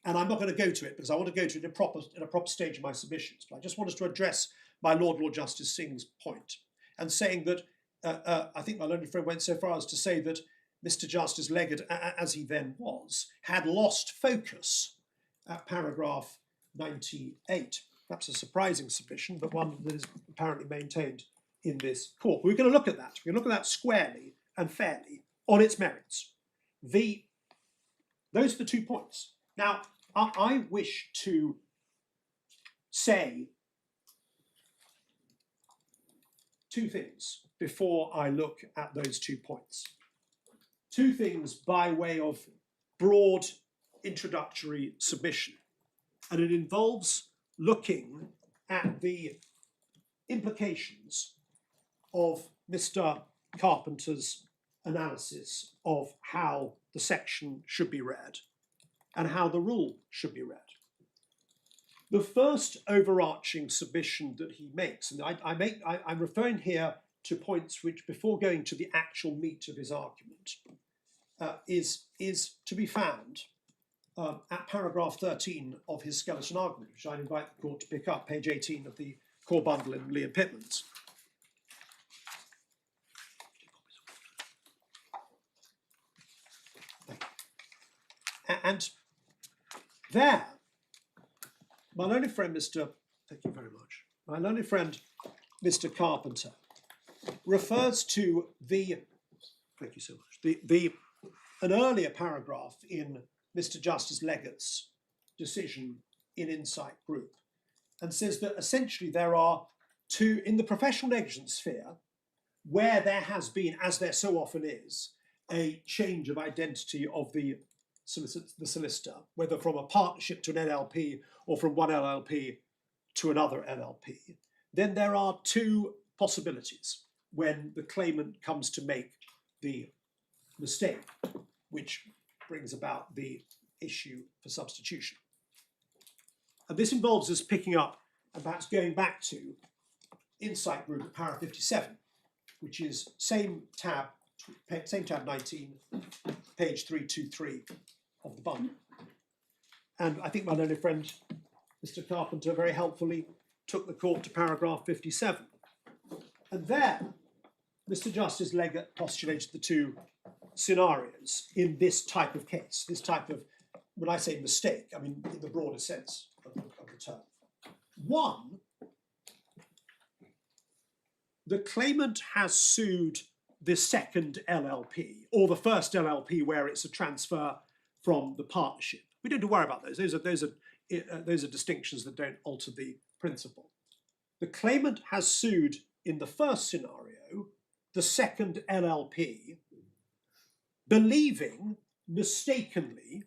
And I'm not going to go to it because I want to go to it in a proper stage of my submissions, but I just want us to address my Lord Justice Singh's point, and saying that I think my learned friend went so far as to say that Mr Justice Leggett, as he then was, had lost focus at paragraph 98. Perhaps a surprising submission, but one that is apparently maintained in this court. We're going to look at that. We're going to look at that squarely and fairly on its merits. Those are the 2 points. Now, I wish to say 2 things before I look at those 2 points. 2 things by way of broad introductory submission. And it involves looking at the implications of Mr Carpenter's analysis of how the section should be read and how the rule should be read. The first overarching submission that he makes, and I'm referring here to points which, before going to the actual meat of his argument, is to be found at paragraph 13 of his skeleton argument, which I'd invite the court to pick up, page 18 of the core bundle in Liam Pitmans. And there, my learned friend, thank you very much, my learned friend, Mr. Carpenter, refers to thank you so much, an earlier paragraph in Mr. Justice Leggett's decision in Insight Group, and says that essentially there are two, in the professional negligence sphere, where there has been, as there so often is, a change of identity of the solicitor, whether from a partnership to an LLP or from one LLP to another LLP, then there are two possibilities when the claimant comes to make the mistake, which brings about the issue for substitution. And this involves us picking up and perhaps going back to Insight Group at para 57, which is same tab 19, page 323 of the bundle. And I think my learned friend, Mr. Carpenter, very helpfully took the court to paragraph 57. And there, Mr. Justice Leggett postulated the two scenarios in this type of case, this type of, when I say mistake, I mean in the broader sense of the term. One, the claimant has sued the second LLP, or the first LLP where it's a transfer from the partnership. We don't have to worry about those. Those are distinctions that don't alter the principle. The claimant has sued, in the first scenario, the second LLP, believing mistakenly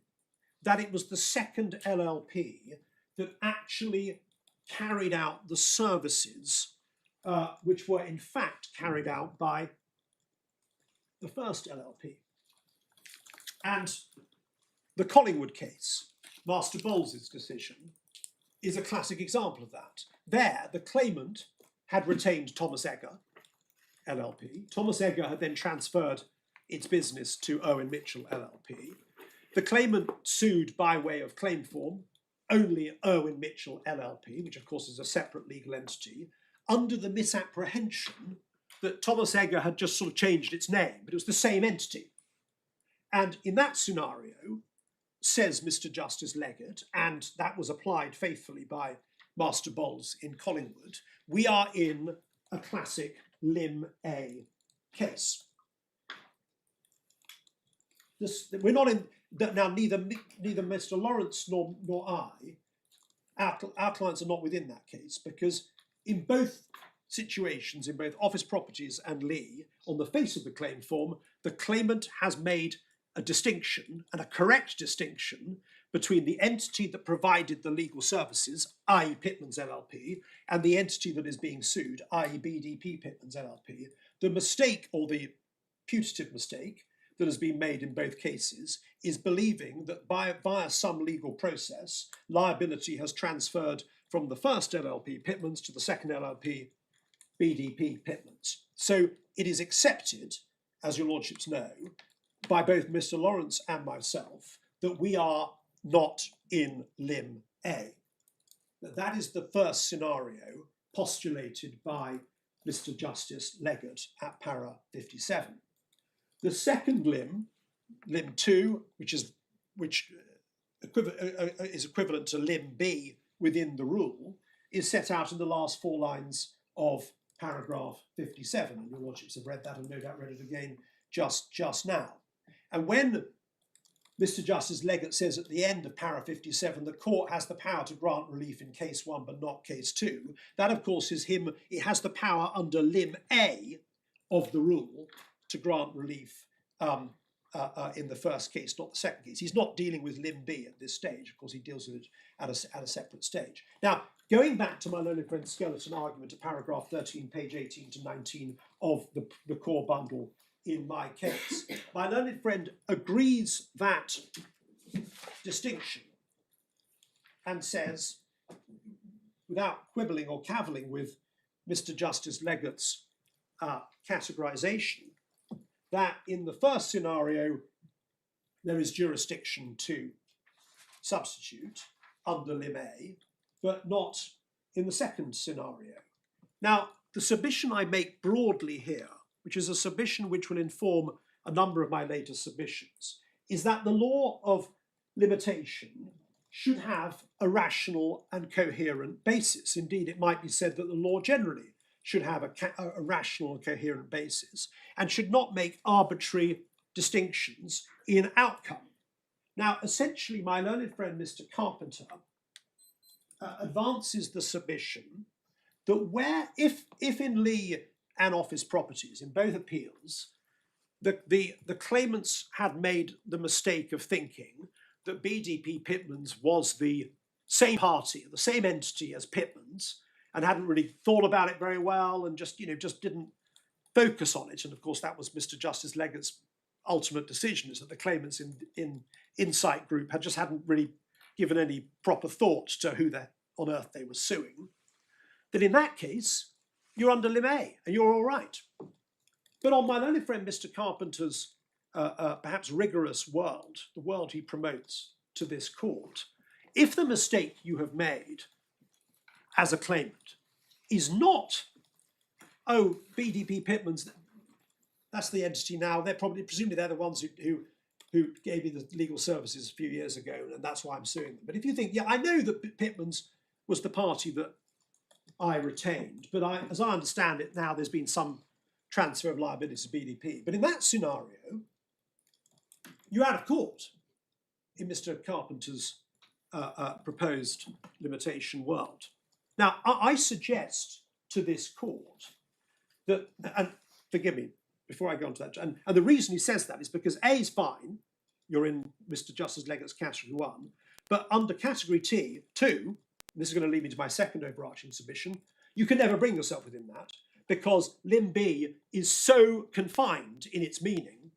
that it was the second LLP that actually carried out the services which were in fact carried out by the first LLP. And the Collingwood case, Master Bowles' decision, is a classic example of that. There, the claimant had retained Thomas Egger, LLP. Thomas Egger had then transferred its business to Owen Mitchell, LLP. The claimant sued by way of claim form only Owen Mitchell, LLP, which of course is a separate legal entity, under the misapprehension that Thomas Egger had just sort of changed its name, but it was the same entity. And in that scenario, says Mr. Justice Leggett, and that was applied faithfully by Master Bowles in Collingwood, we are in a classic Lim A case. We're not in, now neither Mr. Lawrence nor I, our clients are not within that case, because in both situations, in both Office Properties and Lee, on the face of the claim form, the claimant has made a distinction, and a correct distinction, between the entity that provided the legal services, i.e. Pitmans LLP, and the entity that is being sued, i.e. BDB Pitmans LLP. The mistake, or the putative mistake, that has been made in both cases is believing that via some legal process, liability has transferred from the first LLP Pitmans to the second LLP BDB Pitmans. So it is accepted, as your lordships know, by both Mr. Lawrence and myself, that we are not in Lim A. That is the first scenario postulated by Mr. Justice Leggett at para 57. The second limb, limb 2, which is equivalent to limb B within the rule, is set out in the last 4 lines of paragraph 57. And your lordships have read that and no doubt read it again just now. And when Mr. Justice Leggett says at the end of para 57, the court has the power to grant relief in case 1 but not case 2, that of course is him, it has the power under limb A of the rule to grant relief in the first case, not the second case. He's not dealing with limb B at this stage. Of course, he deals with it at a separate stage. Now, going back to my learned friend's skeleton argument at paragraph 13, page 18 to 19 of the core bundle in my case, my learned friend agrees that distinction and says without quibbling or cavilling with Mr. Justice Leggett's categorization, that in the first scenario there is jurisdiction to substitute under lim A, but not in the second scenario. Now, the submission I make broadly here, which is a submission which will inform a number of my later submissions, is that the law of limitation should have a rational and coherent basis. Indeed, it might be said that the law generally should have a rational and coherent basis and should not make arbitrary distinctions in outcome. Now, essentially, my learned friend, Mr. Carpenter, advances the submission that if in Lee and Office Properties, in both appeals, the claimants had made the mistake of thinking that BDB Pitmans was the same party, the same entity as Pitmans, and hadn't really thought about it very well and just didn't focus on it. And of course, that was Mr. Justice Leggett's ultimate decision, is that the claimants in Insight Group hadn't really given any proper thought to who on earth they were suing. That in that case, you're under lim A and you're all right. But on my learned friend Mr. Carpenter's perhaps rigorous world, the world he promotes to this court, if the mistake you have made as a claimant is not, oh, BDB Pitmans, that's the entity now, presumably they're the ones who gave me the legal services a few years ago, and that's why I'm suing them. But if you think, yeah, I know that Pitmans was the party that I retained, but as I understand it now, there's been some transfer of liability to BDP. But in that scenario, you're out of court in Mr. Carpenter's proposed limitation world. Now, I suggest to this court that, and forgive me before I go on to that, and the reason he says that is because A is fine, you're in Mr. Justice Leggett's category 1, but under category 2, and this is going to lead me to my second overarching submission, you can never bring yourself within that, because lim B is so confined in its meaning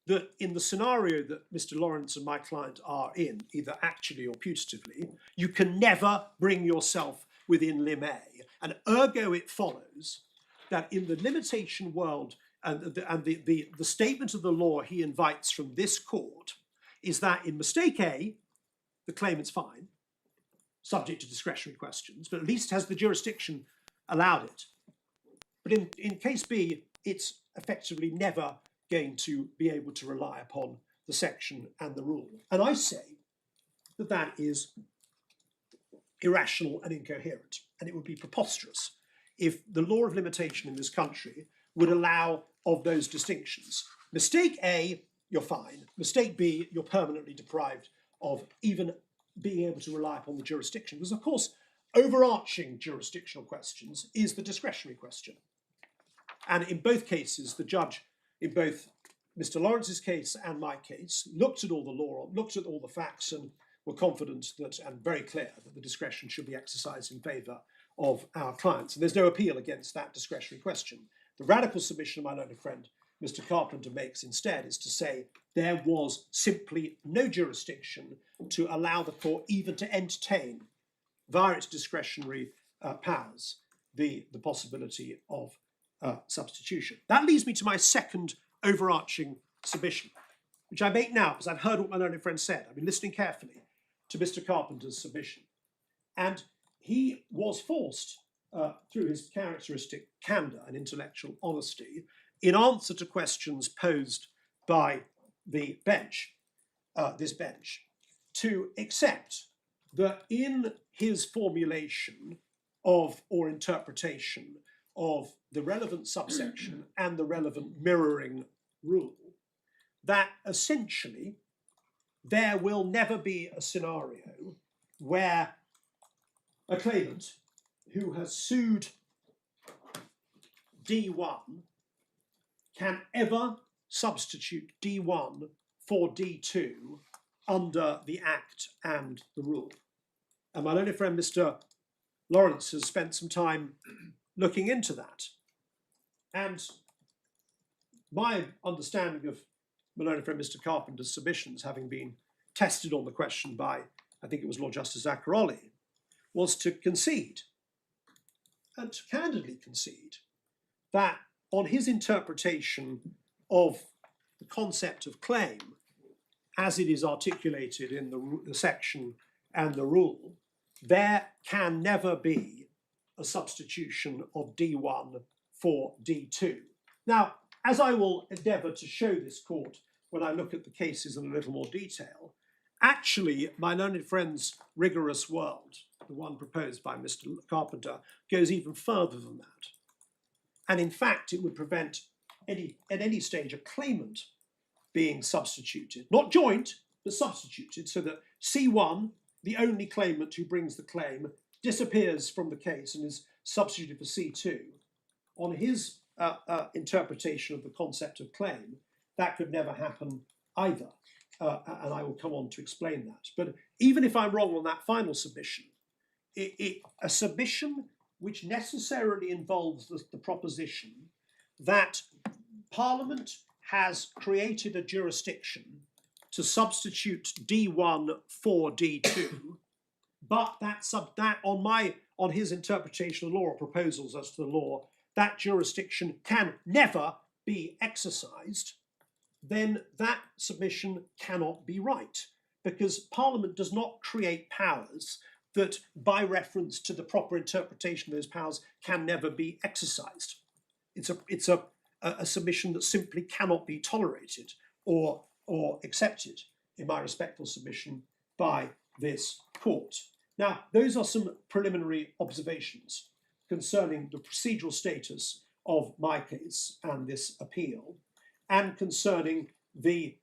that in the scenario that Mr. Lawrence and my client are in, either actually or putatively, you can never bring yourself within lim A. And ergo it follows that in the limitation world, and the statement of the law he invites from this court is that in mistake A, the claimant's fine, subject to discretionary questions, but at least has the jurisdiction allowed it. But in case B, it's effectively never going to be able to rely upon the section and the rule. And I say that that is irrational and incoherent, and it would be preposterous if the law of limitation in this country would allow of those distinctions. Mistake A, you're fine. Mistake B, you're permanently deprived of even being able to rely upon the jurisdiction. Because of course, overarching jurisdictional questions is the discretionary question. And in both cases, the judge, in both Mr. Lawrence's case and my case, looked at all the law, looked at all the facts, and were confident that, and very clear, that the discretion should be exercised in favour of our clients. And there's no appeal against that discretionary question. The radical submission my learned friend, Mr. Carpenter, makes instead is to say there was simply no jurisdiction to allow the court even to entertain, via its discretionary powers, the possibility of substitution. That leads me to my second overarching submission, which I make now because I've heard what my learned friend said. I've been listening carefully to Mr. Carpenter's submission. And he was forced, through his characteristic candour and intellectual honesty, in answer to questions posed by the bench, this bench, to accept that in his formulation of or interpretation of the relevant subsection and the relevant mirroring rule, that essentially there will never be a scenario where a claimant who has sued D1 can ever substitute D1 for D2 under the Act and the rule. And my learned friend Mr. Lawrence has spent some time looking into that. And my understanding of my learned friend Mr. Carpenter's submissions, having been tested on the question by, I think it was Lord Justice Zacaroli, was to concede and to candidly concede that on his interpretation of the concept of claim, as it is articulated in the section and the rule, there can never be a substitution of D1 for D2. Now, as I will endeavour to show this court when I look at the cases in a little more detail, actually, my learned friend's rigorous world, the one proposed by Mr. Carpenter, goes even further than that. And in fact, it would prevent at any stage a claimant being substituted, not joint, but substituted, so that C1, the only claimant who brings the claim, disappears from the case and is substituted for C2. On his interpretation of the concept of claim, that could never happen either. And I will come on to explain that. But even if I'm wrong on that final submission, a submission which necessarily involves the proposition that Parliament has created a jurisdiction to substitute D1 for D2, but that on his interpretation of the law or proposals as to the law, that jurisdiction can never be exercised, then that submission cannot be right, because Parliament does not create powers that, by reference to the proper interpretation of those powers, can never be exercised. It's a submission that simply cannot be tolerated or accepted, in my respectful submission, by this court. Now, those are some preliminary observations concerning the procedural status of my case and this appeal, and concerning the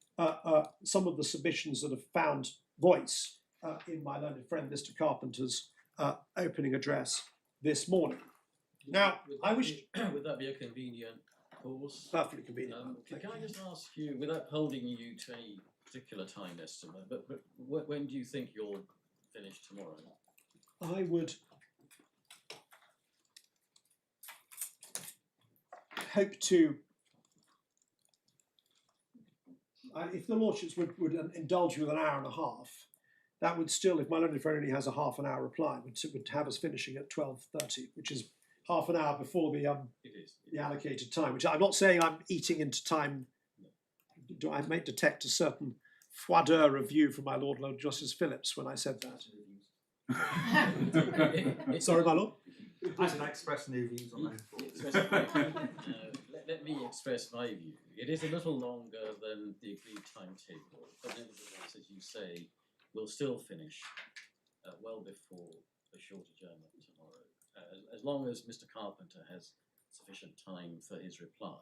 some of the submissions that have found voice in my learned friend Mr. Carpenter's opening address this morning. Now, would that be a convenient course? Perfectly convenient. Can I just ask you, without holding you to a particular time estimate, but when do you think you'll finish tomorrow? I would hope to, if the Lordships would indulge me with an hour and a half, that would still, if my learned friend only has a half an hour reply, would have us finishing at 12:30, which is half an hour before the allocated time, which I'm not saying I'm eating into time. I may detect a certain froideur of view from my Lord Justice Phillips when I said that. Sorry, my Lord? I can express new views on that. Let me express my view. It is a little longer than the agreed timetable, but nevertheless, as you say, we'll still finish well before the short adjournment tomorrow, as long as Mr. Carpenter has sufficient time for his reply.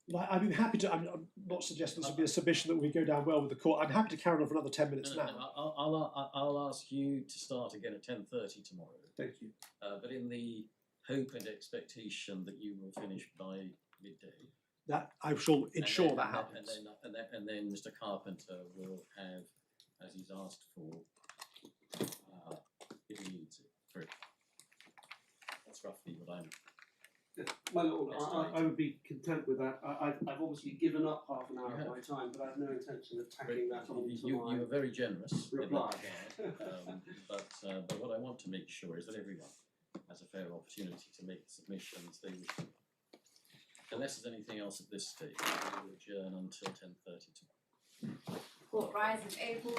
Well, I'd be happy to. I'm not suggesting this would be a submission that we go down well with the court. I'm happy to carry on for another 10 minutes now. I'll ask you to start again at 10:30 tomorrow. Thank you. But in the hope and expectation that you will finish by midday. That I shall ensure that happens. And then Mr. Carpenter will have, as he's asked for, if he needs it, through. That's roughly what I'm. My lord, I would be content with that. I've obviously given up half an hour of my time, but I have no intention of tacking that on to you my are very generous reply. In that regard, but what I want to make sure is that everyone has a fair opportunity to make the submissions they wish to. Unless there's anything else at this stage, we will adjourn until 10:30 tomorrow. Court rise is able.